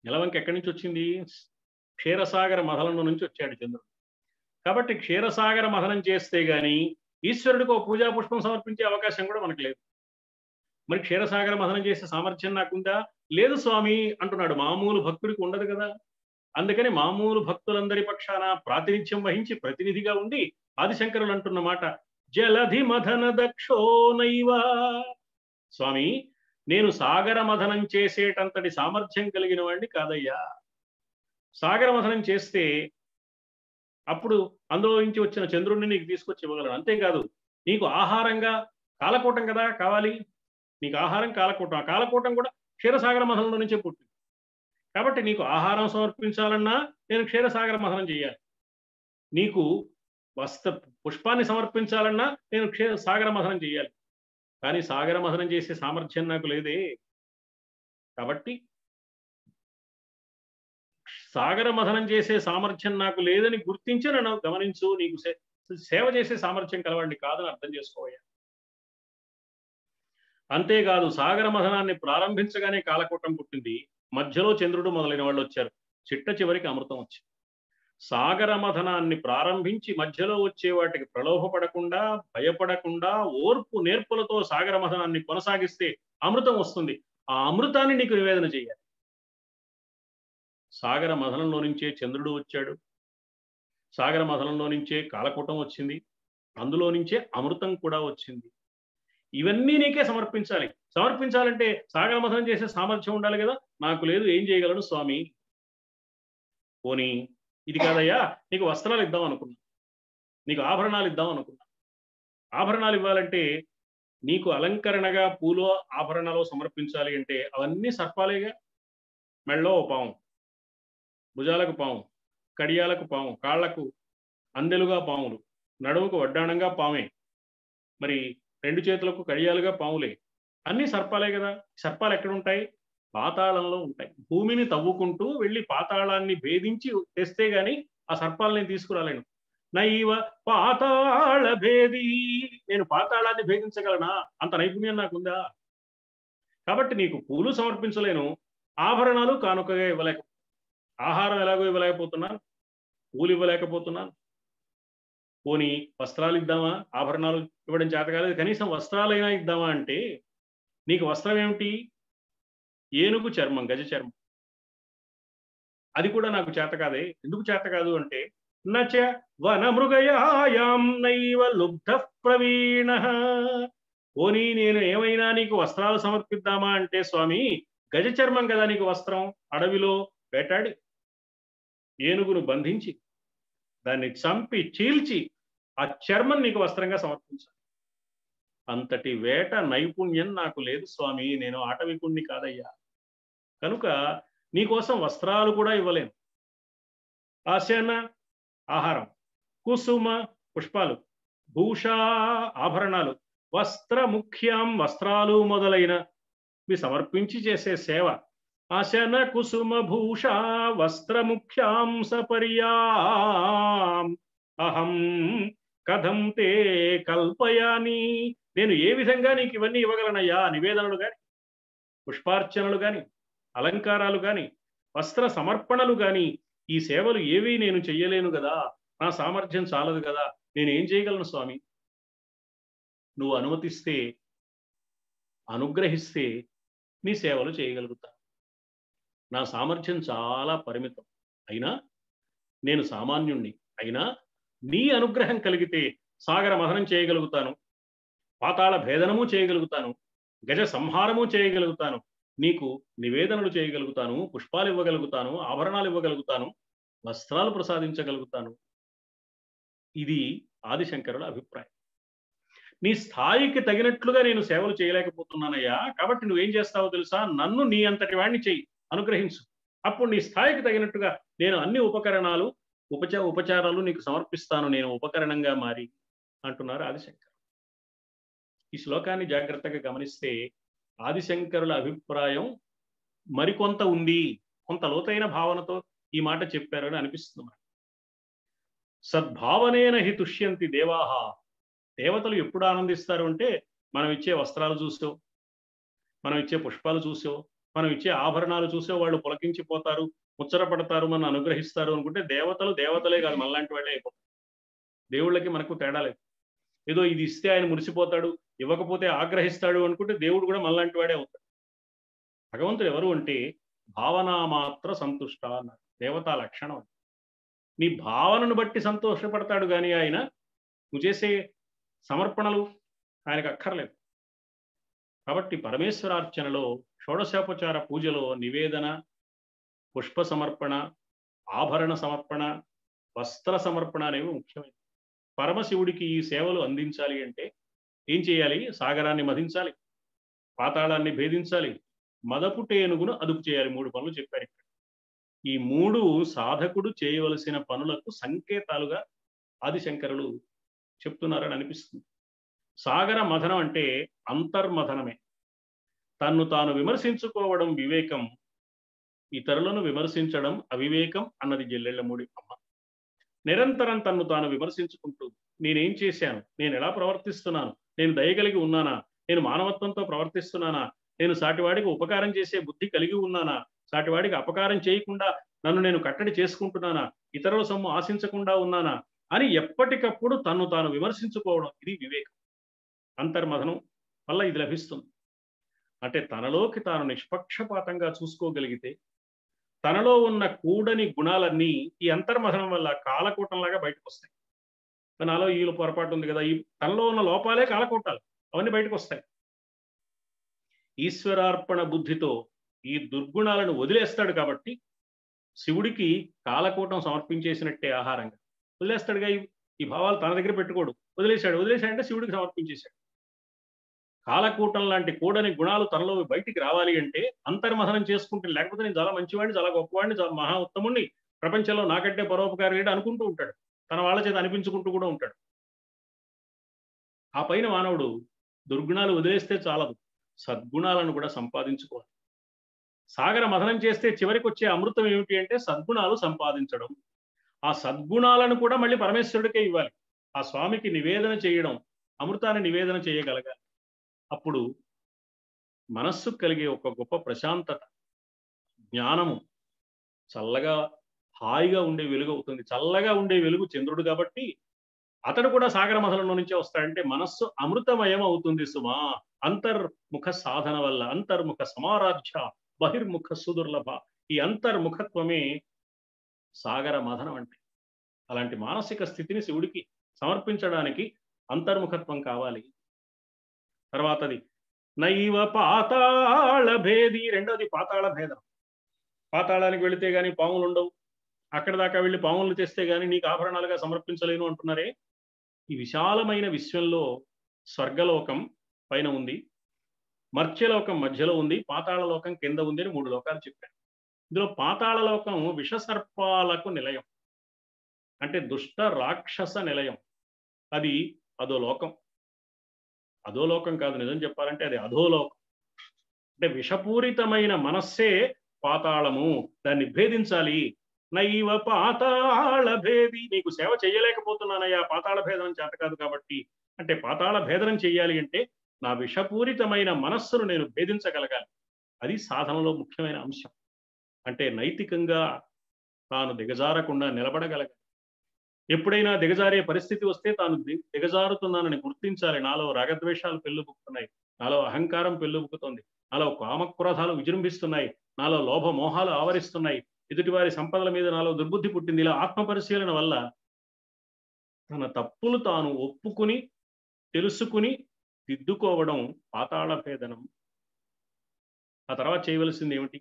నెలవంక ఎక్కడి నుంచి వచ్చింది? క్షీరసాగర మథనం నుంచి వచ్చాడు చంద్రుడు. కాబట్టి క్షీరసాగర మథనం చేస్తే గాని ఈశ్వరుడికి ఒక పూజా పుష్పం సమర్పించే అవకాశం కూడా మనకు లేదు. మరి క్షీరసాగర మథనం చేసే సామర్థ్యం నాకుందా? లేదు స్వామి అంటున్నాడు. మామూలు భక్తుడికి ఉండదు కదా. అందుకని మామూలు భక్తులందరి పక్షాన ప్రాతినిధ్యం వహించి ప్రతినిధిగా ఉండి ఆదిశంకరులు అంటున్న మాట, జలధి మథన దక్షో నైవ. స్వామి, నేను సాగర మథనం చేసేటంతటి సామర్థ్యం కలిగిన వాడిని కాదయ్యా. సాగర మథనం చేస్తే అప్పుడు అందులో నుంచి వచ్చిన చంద్రుడిని నీకు తీసుకొచ్చి ఇవ్వగలను. అంతేకాదు, నీకు ఆహారంగా కాలకూటం కదా కావాలి. నీకు ఆహారం కాలకూటం. ఆ కాలకూటం కూడా క్షీరసాగర మథనంలో నుంచే పుట్టింది. కాబట్టి నీకు ఆహారం సమర్పించాలన్నా నేను క్షీరసాగర మథనం చేయాలి. నీకు పుష్పాన్ని సమర్పించాలన్నా నేను సాగర మథనం చేయాలి. కానీ సాగర మథనం చేసే సామర్థ్యం నాకు లేదే. కాబట్టి సాగర మథనం చేసే సామర్థ్యం నాకు లేదని గుర్తించి నన్ను గమనించు. నీకు సేవ చేసే సామర్థ్యం కలవాడిని కాదని అర్థం చేసుకోవయ్యా. అంతేకాదు, సాగర మథనాన్ని ప్రారంభించగానే కాలకూటం పుట్టింది. మధ్యలో చంద్రుడు మొదలైన వాళ్ళు వచ్చారు. చిట్ట చివరికి అమృతం వచ్చింది. సాగర మథనాన్ని ప్రారంభించి మధ్యలో వచ్చే వాటికి ప్రలోభపడకుండా, భయపడకుండా, ఓర్పు నేర్పులతో సాగర మథనాన్ని కొనసాగిస్తే అమృతం వస్తుంది. ఆ అమృతాన్ని నీకు నివేదన చేయాలి. సాగర మథనంలో నుంచే చంద్రుడు వచ్చాడు. సాగర మథనంలో నుంచే కాలకూటం వచ్చింది. అందులో నుంచే అమృతం కూడా వచ్చింది. ఇవన్నీ నీకే సమర్పించాలి. సమర్పించాలంటే సాగర మథనం చేసే సామర్థ్యం ఉండాలి కదా. నాకు లేదు, ఏం చేయగలను స్వామి? పోనీ ఇది కాదయ్యా, నీకు వస్త్రాలు ఇద్దాం అనుకున్నా, నీకు ఆభరణాలు ఇద్దాం అనుకున్నా. ఆభరణాలు ఇవ్వాలంటే నీకు అలంకరణగా పూలో ఆభరణాలు సమర్పించాలి అంటే అవన్నీ సర్పాలేగా. మెళ్ళో పాము, భుజాలకు పాము, కడియాలకు పాము, కాళ్లకు అందెలుగా పాములు, నడుముకు వడ్డాణంగా పామే, మరి 2 చేతులకు కడియాలుగా పాములే. అన్ని సర్పాలే కదా. సర్పాలు ఎక్కడ ఉంటాయి? పాతాళంలో ఉంటాయి. భూమిని తవ్వుకుంటూ వెళ్ళి పాతాళాన్ని భేదించి తెస్తే గాని ఆ సర్పాలు నేను తీసుకురాలేను. నైవ పాతాళ భేది, నేను పాతాళాన్ని భేదించగలనా? అంత నైపుణ్యం నాకుందా? కాబట్టి నీకు పూలు సమర్పించలేను, ఆభరణాలు కానుకగా ఇవ్వలేక, ఆహారం ఎలాగో ఇవ్వలేకపోతున్నాను, పూలు ఇవ్వలేకపోతున్నాను. పోనీ వస్త్రాలు ఇద్దామా? ఆభరణాలు ఇవ్వడం చేత కాలేదు, కనీసం వస్త్రాలైనా ఇద్దామా అంటే నీకు వస్త్రం ఏమిటి? ఏనుగు చర్మం, గజ చర్మం. అది కూడా నాకు చేత కాదే. ఎందుకు చేత కాదు అంటే, నచ వనమృగయాయాం నైవ లుబ్ధ ప్రవీణ. పోనీ నేను ఏమైనా నీకు వస్త్రాలు సమర్పిద్దామా అంటే, స్వామి గజ చర్మం కదా నీకు వస్త్రం. అడవిలో వేటాడి ఏనుగును బంధించి దాన్ని చంపి చీల్చి ఆ చర్మం నీకు వస్త్రంగా సమర్పించాలి. అంతటి వేట నైపుణ్యం నాకు లేదు స్వామి. నేను ఆటవికుణ్ణి కాదయ్యా. కనుక నీకోసం వస్త్రాలు కూడా ఇవ్వలేను. ఆశన ఆహారం, కుసుమ పుష్పాలు, భూషా ఆభరణాలు, వస్త్ర ముఖ్యం వస్త్రాలు మొదలైన ఇవి సమర్పించి చేసే సేవ. అశన కుసుమ భూష వస్త్రముఖ్యాంస పర్యాం అహం కథం తే కల్పయాని. నేను ఏ విధంగా నీకు ఇవన్నీ ఇవ్వగలనయ్యా? నివేదనలు గాని, పుష్పార్చనలు గాని, అలంకారాలు గాని, వస్త్ర సమర్పణలు గాని, ఈ సేవలు ఏవి నేను చెయ్యలేను కదా, నా సామర్థ్యం చాలదు కదా. నేనేం చేయగలను స్వామి? నువ్వు అనుమతిస్తే, అనుగ్రహిస్తే నీ సేవలు చేయగలుగుతా. నా సామర్థ్యం చాలా పరిమితం, అయినా నేను సామాన్యుణ్ణి. అయినా నీ అనుగ్రహం కలిగితే సాగర మథనం చేయగలుగుతాను, పాతాళ భేదనము చేయగలుగుతాను, గజ సంహారము చేయగలుగుతాను, నీకు నివేదనలు చేయగలుగుతాను, పుష్పాలు ఇవ్వగలుగుతాను, ఆభరణాలు ఇవ్వగలుగుతాను, వస్త్రాలు ప్రసాదించగలుగుతాను. ఇది ఆదిశంకరుల అభిప్రాయం. నీ స్థాయికి తగినట్లుగా నేను సేవలు చేయలేకపోతున్నానయ్యా, కాబట్టి నువ్వేం చేస్తావో తెలుసా? నన్ను నీ అంతటి వాడిని చెయ్యి, అనుగ్రహించు. అప్పుడు నీ స్థాయికి తగినట్టుగా నేను అన్ని ఉపకరణాలు, ఉపచారాలు నీకు సమర్పిస్తాను, నేను ఉపకరణంగా మారి అంటున్నారు ఆదిశంకర్. ఈ శ్లోకాన్ని జాగ్రత్తగా గమనిస్తే ఆదిశంకరుల అభిప్రాయం మరికొంత ఉంది, కొంత లోతైన భావనతో ఈ మాట చెప్పారని అనిపిస్తుంది. సద్భావనేన హి తుష్యంతి దేవాహ. దేవతలు ఎప్పుడు ఆనందిస్తారు అంటే మనం ఇచ్చే వస్త్రాలు చూసో, మనం ఇచ్చే పుష్పాలు చూసో, మనం ఇచ్చే ఆభరణాలు చూసో వాళ్ళు పులకించిపోతారు, ముచ్చరపడతారు, మనం అనుగ్రహిస్తారు అనుకుంటే దేవతలు దేవతలే కాదు, మనలాంటి వాళ్ళే అయిపోతారు. దేవుళ్ళకి మనకు తేడా లేదు. ఏదో ఇది ఇస్తే ఆయన మురిసిపోతాడు, ఇవ్వకపోతే ఆగ్రహిస్తాడు అనుకుంటే దేవుడు కూడా మనలాంటి వాడే అవుతాడు. భగవంతుడు ఎవరు అంటే భావనా మాత్ర సంతుష్ట అన్నారు. దేవతా లక్షణం. నీ భావనను బట్టి సంతోషపడతాడు కానీ ఆయన నువ్వు చేసే సమర్పణలు ఆయనకు అక్కర్లేదు. కాబట్టి పరమేశ్వరార్చనలో, షోడశోపచార పూజలో నివేదన, పుష్ప సమర్పణ, ఆభరణ సమర్పణ, వస్త్ర సమర్పణ అనేవి ముఖ్యమైనవి. పరమశివుడికి ఈ సేవలు అందించాలి అంటే ఏం చేయాలి? సాగరాన్ని మధించాలి, పాతాళాన్ని భేదించాలి, మదపుటేనుగును అదుపు చేయాలి. 3 పనులు చెప్పారు ఇక్కడ. ఈ 3 సాధకుడు చేయవలసిన పనులకు సంకేతాలుగా ఆదిశంకరులు చెప్తున్నారని అనిపిస్తుంది. సాగర మథనం అంటే అంతర్మథనమే. తన్ను తాను విమర్శించుకోవడం వివేకం, ఇతరులను విమర్శించడం అవివేకం అన్నది జల్లెళ్ళమూడి అమ్మ. నిరంతరం తన్ను తాను విమర్శించుకుంటూ నేనేం చేశాను, నేను ఎలా ప్రవర్తిస్తున్నాను, నేను దయగలిగి ఉన్నానా, నేను మానవత్వంతో ప్రవర్తిస్తున్నానా, నేను సాటివాడికి ఉపకారం చేసే బుద్ధి కలిగి ఉన్నానా, సాటివాడికి అపకారం చేయకుండా నన్ను నేను కట్టడి చేసుకుంటున్నానా, ఇతరుల సొమ్ము ఆశించకుండా ఉన్నానా అని ఎప్పటికప్పుడు తన్ను తాను విమర్శించుకోవడం, ఇది వివేకం. అంతర్మథనం వల్ల ఇది లభిస్తుంది. అంటే తనలోకి తాను నిష్పక్షపాతంగా చూసుకోగలిగితే తనలో ఉన్న కూడని గుణాలన్నీ ఈ అంతర్మథనం వల్ల కాలకూటంలాగా బయటకు వస్తాయి. నాలో ఈ పొరపాటు ఉంది కదా, ఈ తనలో ఉన్న లోపాలే కాలకూటాలు, అవన్నీ బయటకు వస్తాయి. ఈశ్వరార్పణ బుద్ధితో ఈ దుర్గుణాలను వదిలేస్తాడు కాబట్టి శివుడికి కాలకూటం సమర్పించేసినట్టే ఆహారంగా వదిలేస్తాడుగా. ఈ భావాలు తన దగ్గర పెట్టుకోడు, వదిలేశాడంటే శివుడికి సమర్పించేశాడు. కాలకూటం లాంటి కూడని గుణాలు తనలో బయటికి రావాలి అంటే అంతర్మథనం చేసుకుంటే, లేకపోతే నేను చాలా మంచివాడిని, చాలా గొప్పవాడిని, చాలా మహా ఉత్తముణ్ణి, ప్రపంచంలో నాకంటే పరోపకారి లేడు అనుకుంటూ ఉంటాడు, తన వాళ్ళ చేత అనిపించుకుంటూ కూడా ఉంటాడు. ఆ పైన మానవుడు దుర్గుణాలు వదిలేస్తే చాలదు, సద్గుణాలను కూడా సంపాదించుకోవాలి. సాగర మథనం చేస్తే చివరికి వచ్చే అమృతం ఏమిటి అంటే సద్గుణాలు సంపాదించడం. ఆ సద్గుణాలను కూడా మళ్ళీ పరమేశ్వరుడికే ఇవ్వాలి. ఆ స్వామికి నివేదన చేయడం, అమృతాన్ని నివేదన చేయగలగాలి. అప్పుడు మనస్సు కలిగే ఒక గొప్ప ప్రశాంతత, జ్ఞానము, చల్లగా హాయిగా ఉండే వెలుగు అవుతుంది. చల్లగా ఉండే వెలుగు చంద్రుడు కాబట్టి అతడు కూడా సాగర మథనంలో నుంచే వస్తాడంటే మనస్సు అమృతమయం అవుతుంది సుమా. అంతర్ముఖ సాధన వల్ల, అంతర్ముఖ సమారాధ్య బహిర్ముఖ సుదుర్లభ. ఈ అంతర్ముఖత్వమే సాగర మథనం అంటే. అలాంటి మానసిక స్థితిని శివుడికి సమర్పించడానికి అంతర్ముఖత్వం కావాలి. తర్వాతది నైవ పాతాళ భేది, రెండోది పాతాళ భేదం. పాతాళానికి వెళితే గాని పాములు ఉండవు, అక్కడి దాకా వెళ్ళి పాములు తెస్తే గాని నీకు ఆభరణాలుగా సమర్పించలేను అంటున్నారే. ఈ విశాలమైన విశ్వంలో స్వర్గలోకం పైన ఉంది, మర్త్యలోకం మధ్యలో ఉంది, పాతాళ లోకం కింద ఉంది అని 3 లోకాలు చెప్పారు. ఇందులో పాతాళ లోకం విషసర్పాలకు నిలయం, అంటే దుష్ట రాక్షస నిలయం. అది అధోలోకం. అధోలోకం కాదు, నిజం చెప్పాలంటే అది అధోలోకం. అంటే విషపూరితమైన మనస్సే పాతాళము, దాన్ని భేదించాలి. నైవ పాతాళ భేది, నీకు సేవ చేయలేకపోతున్నానయ్యా, పాతాళ భేదనం చేత కాదు కాబట్టి. అంటే పాతాళ భేదనం చెయ్యాలి అంటే నా విషపూరితమైన మనస్సును నేను భేదించగలగాలి. అది సాధనలో ముఖ్యమైన అంశం. అంటే నైతికంగా తాను దిగజారకుండా నిలబడగలగాలి. ఎప్పుడైనా దిగజారే పరిస్థితి వస్తే తాను దిగజారుతున్నానని గుర్తించాలి. నాలో రాగద్వేషాలు పెళ్ళుబుక్కుతున్నాయి, నాలో అహంకారం పెళ్ళుబుక్కుతుంది, నాలో కామక్రోధాలు విజృంభిస్తున్నాయి, నాలో లోభ మోహాలు ఆవరిస్తున్నాయి, ఎదుటివారి సంపదల మీద నాలో దుర్బుద్ధి పుట్టింది. ఇలా ఆత్మ పరిశీలన వల్ల తన తప్పులు తాను ఒప్పుకుని తెలుసుకుని దిద్దుకోవడం పాతాళ భేదనం. ఆ తర్వాత చేయవలసింది ఏమిటి?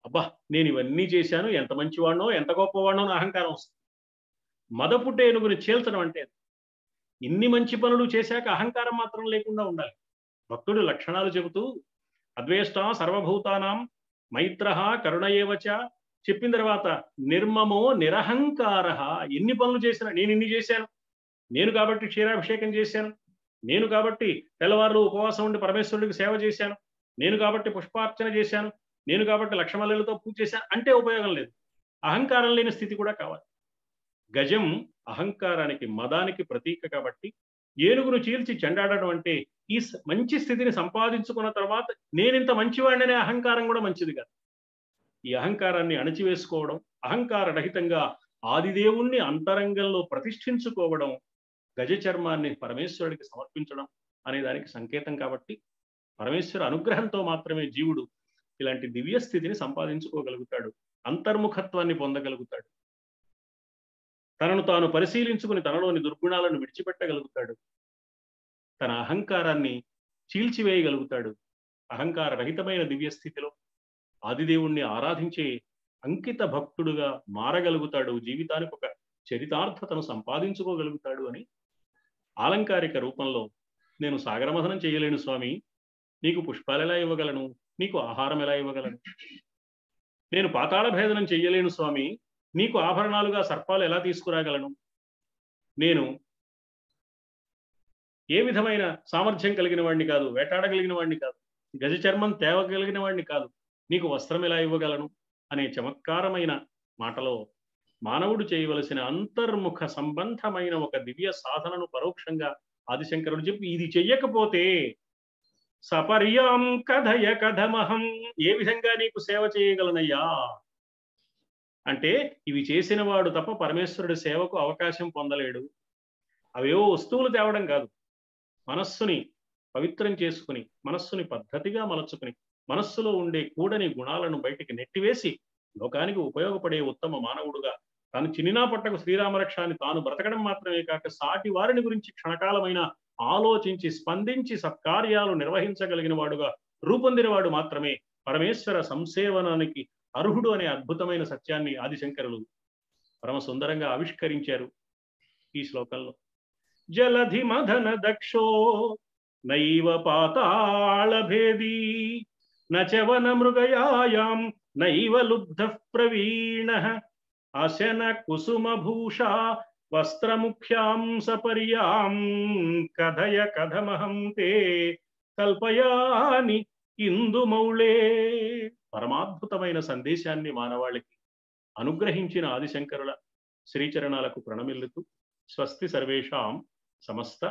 అబ్బా, నేను ఇవన్నీ చేశాను, ఎంత మంచివాడినో ఎంత గొప్పవాడినో నా అహంకారం వస్తుంది. మదపుటేనుగుని చీల్చడం అంటే ఇన్ని మంచి పనులు చేశాక అహంకారం మాత్రం లేకుండా ఉండాలి. భక్తుడు లక్షణాలు చెబుతూ అద్వేష్ట సర్వభూతానాం మైత్ర కరుణయేవచ చెప్పిన తర్వాత నిర్మమో నిరహంకార. ఎన్ని పనులు చేసినా, నేను ఇన్ని చేశాను, నేను కాబట్టి క్షీరాభిషేకం చేశాను, నేను కాబట్టి తెల్లవారులు ఉపవాసం ఉండి పరమేశ్వరుడికి సేవ చేశాను, నేను కాబట్టి పుష్పార్చన చేశాను, నేను కాబట్టి లక్షమల్లెలతో పూజ చేశాను అంటే ఉపయోగం లేదు. అహంకారం లేని స్థితి కూడా కావాలి. గజం అహంకారానికి మదానికి ప్రతీక కాబట్టి ఏనుగును చీల్చి చెండాడడం అంటే ఈ మంచి స్థితిని సంపాదించుకున్న తర్వాత నేనింత మంచివాడిననే అహంకారం కూడా మంచిది కాదు. ఈ అహంకారాన్ని అణచివేసుకోవడం, అహంకార రహితంగా ఆదిదేవుణ్ణి అంతరంగంలో ప్రతిష్ఠించుకోవడం, గజ చర్మాన్ని పరమేశ్వరుడికి సమర్పించడం అనే దానికి సంకేతం. కాబట్టి పరమేశ్వర అనుగ్రహంతో మాత్రమే జీవుడు ఇలాంటి దివ్య స్థితిని సంపాదించుకోగలుగుతాడు, అంతర్ముఖత్వాన్ని పొందగలుగుతాడు, తనను తాను పరిశీలించుకుని తనలోని దుర్గుణాలను విడిచిపెట్టగలుగుతాడు, తన అహంకారాన్ని చీల్చివేయగలుగుతాడు. అహంకార రహితమైన దివ్య స్థితిలో ఆదిదేవుణ్ణి ఆరాధించే అంకిత భక్తుడుగా మారగలుగుతాడు, జీవితానికి ఒక చరితార్థతను సంపాదించుకోగలుగుతాడు అని ఆలంకారిక రూపంలో నేను సాగరమథనం చేయలేను స్వామి, నీకు పుష్పాలు ఎలా ఇవ్వగలను, నీకు ఆహారం ఎలా ఇవ్వగలను, నేను పాతాళ భేదనం చెయ్యలేను స్వామి, నీకు ఆభరణాలుగా సర్పాలు ఎలా తీసుకురాగలను, నేను ఏ విధమైన సామర్థ్యం కలిగిన వాడిని కాదు, వేటాడగలిగిన వాడిని కాదు, గజ చర్మం తేవగలిగిన వాడిని కాదు, నీకు వస్త్రం ఎలా ఇవ్వగలను అనే చమత్కారమైన మాటలో మానవుడు చేయవలసిన అంతర్ముఖ సంబంధమైన ఒక దివ్య సాధనను పరోక్షంగా ఆదిశంకరుడు చెప్పి, ఇది చెయ్యకపోతే సపర్యాం కథయ కథమహం, ఏ విధంగా నీకు సేవ చేయగలనయ్యా అంటే ఇవి చేసిన వాడు తప్ప పరమేశ్వరుడి సేవకు అవకాశం పొందలేడు. అవేవో వస్తువులు తేవడం కాదు, మనస్సుని పవిత్రం చేసుకుని, మనస్సుని పద్ధతిగా మలచుకుని, మనస్సులో ఉండే కూడని గుణాలను బయటికి నెట్టివేసి లోకానికి ఉపయోగపడే ఉత్తమ మానవుడుగా తాను చిన్నినా పట్టకు శ్రీరామరక్షాన్ని తాను బ్రతకడం మాత్రమే కాక సాటి వారిని గురించి క్షణకాలమైన ఆలోచించి స్పందించి సత్కార్యాలు నిర్వహించగలిగిన వాడుగా రూపొందిన వాడు మాత్రమే పరమేశ్వర సంసేవనానికి అర్హుడు అనే అద్భుతమైన సత్యాన్ని ఆదిశంకరులు పరమ సుందరంగా ఆవిష్కరించారు ఈ శ్లోకంలో. జలధి మదన దక్షో నైవ పాతాళ భేదీ నచవన మృగయాయాం నైవ లుబ్ధ ప్రవీణ అశన కుసుమ భూషా వస్త్రముఖ్యాం సపర్యాం కథయ కథమహం తే కల్పయాని ఇందుమౌళే. పరమాద్భుతమైన సందేశాన్ని మానవాళికి అనుగ్రహించిన ఆదిశంకరుల శ్రీచరణాలకు ప్రణమిల్లుతూ స్వస్తి సర్వేషాం సమస్త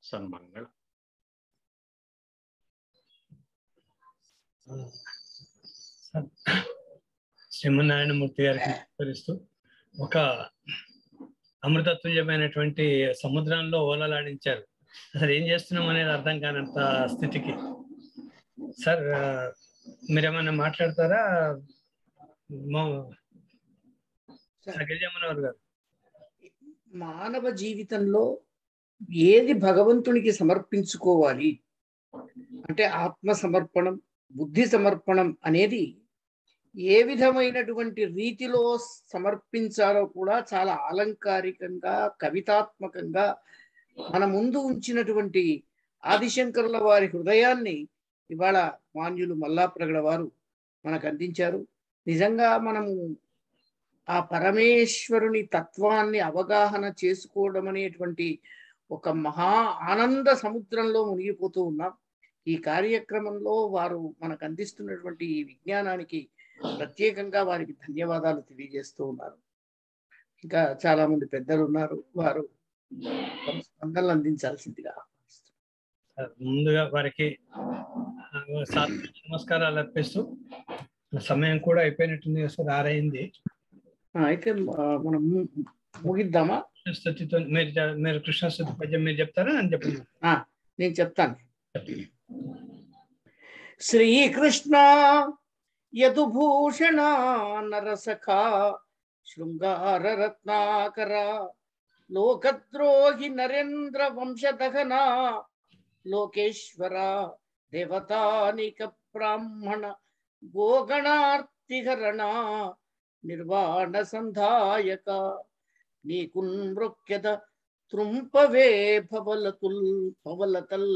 సన్మంగళ. శ్రీమన్నారాయణమూర్తి గారికి నమస్కరిస్తూ, ఒక అమృతతుల్యమైనటువంటి సముద్రంలో ఓలలాడించారు. అసలు ఏం చేస్తున్నాం అనేది అర్థం కానంత స్థితికి. సార్ మీరేమన్నా మాట్లాడతారా? గిరిజమ్మనవారు గారు, మానవ జీవితంలో ఏది భగవంతునికి సమర్పించుకోవాలి అంటే ఆత్మ సమర్పణం, బుద్ధి సమర్పణం అనేది ఏ విధమైనటువంటి రీతిలో సమర్పించాలో కూడా చాలా అలంకారికంగా, కవితాత్మకంగా మన ముందు ఉంచినటువంటి ఆదిశంకరుల వారి హృదయాన్ని ఇవాళ మాన్యులు మల్లాప్రగడ వారు మనకు అందించారు. నిజంగా మనము ఆ పరమేశ్వరుని తత్వాన్ని అవగాహన చేసుకోవడం అనేటువంటి ఒక మహా ఆనంద సముద్రంలో మునిగిపోతూ ఉన్నాం. ఈ కార్యక్రమంలో వారు మనకు అందిస్తున్నటువంటి ఈ విజ్ఞానానికి ప్రత్యేకంగా వారికి ధన్యవాదాలు తెలియజేస్తూ ఉన్నారు. ఇంకా చాలా మంది పెద్దలు ఉన్నారు, వారు తమ స్పందనలు అందించాల్సిందిగా. ముందుగా వారికి నమస్కారాలు అర్పిస్తూ, సమయం కూడా అయిపోయినట్టుంది సార్, 6 అయింది. అయితే మనం ముగిద్దామా? స్థుతితో మీరు కృష్ణస్థుతి పద్యం మీరు చెప్తారా? అని చెప్పండి. నేను చెప్తాను. శ్రీకృష్ణ యదుభూషణ నరసఖా శృంగార రత్నాకర లోకద్రోహి నరేంద్ర వంశదహన లోకేశ్వర దేవతానిక బ్రాహ్మణ గోగణార్తిహరణ నిర్వాణ సంధాయక నీకున్ మృక్యద త్రుంపవే భవలతల్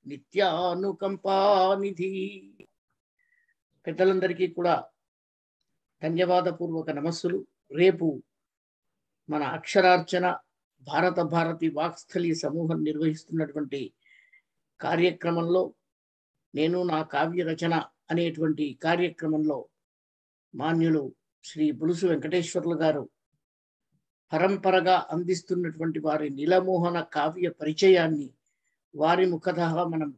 నిత్యానుకంపానిధి. పెద్దలందరికీ కూడా ధన్యవాదపూర్వక నమస్సులు. రేపు మన అక్షరార్చన భారత భారతి వాక్స్థలి సమూహం నిర్వహిస్తున్నటువంటి కార్యక్రమంలో నేను నా కావ్య రచన అనేటువంటి కార్యక్రమంలో మాన్యులు శ్రీ బులుసు వెంకటేశ్వర్లు గారు పరంపరగా అందిస్తున్నటువంటి వారి నీలమోహన కావ్య పరిచయాన్ని వారి ముఖతః మనం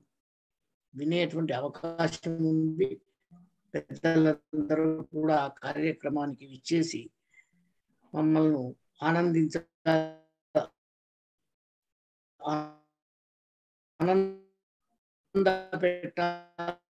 వినేటువంటి అవకాశం ఉంది. పెద్దలందరూ కూడా ఆ కార్యక్రమానికి విచ్చేసి మమ్మల్ని ఆనంద పెట్టాలని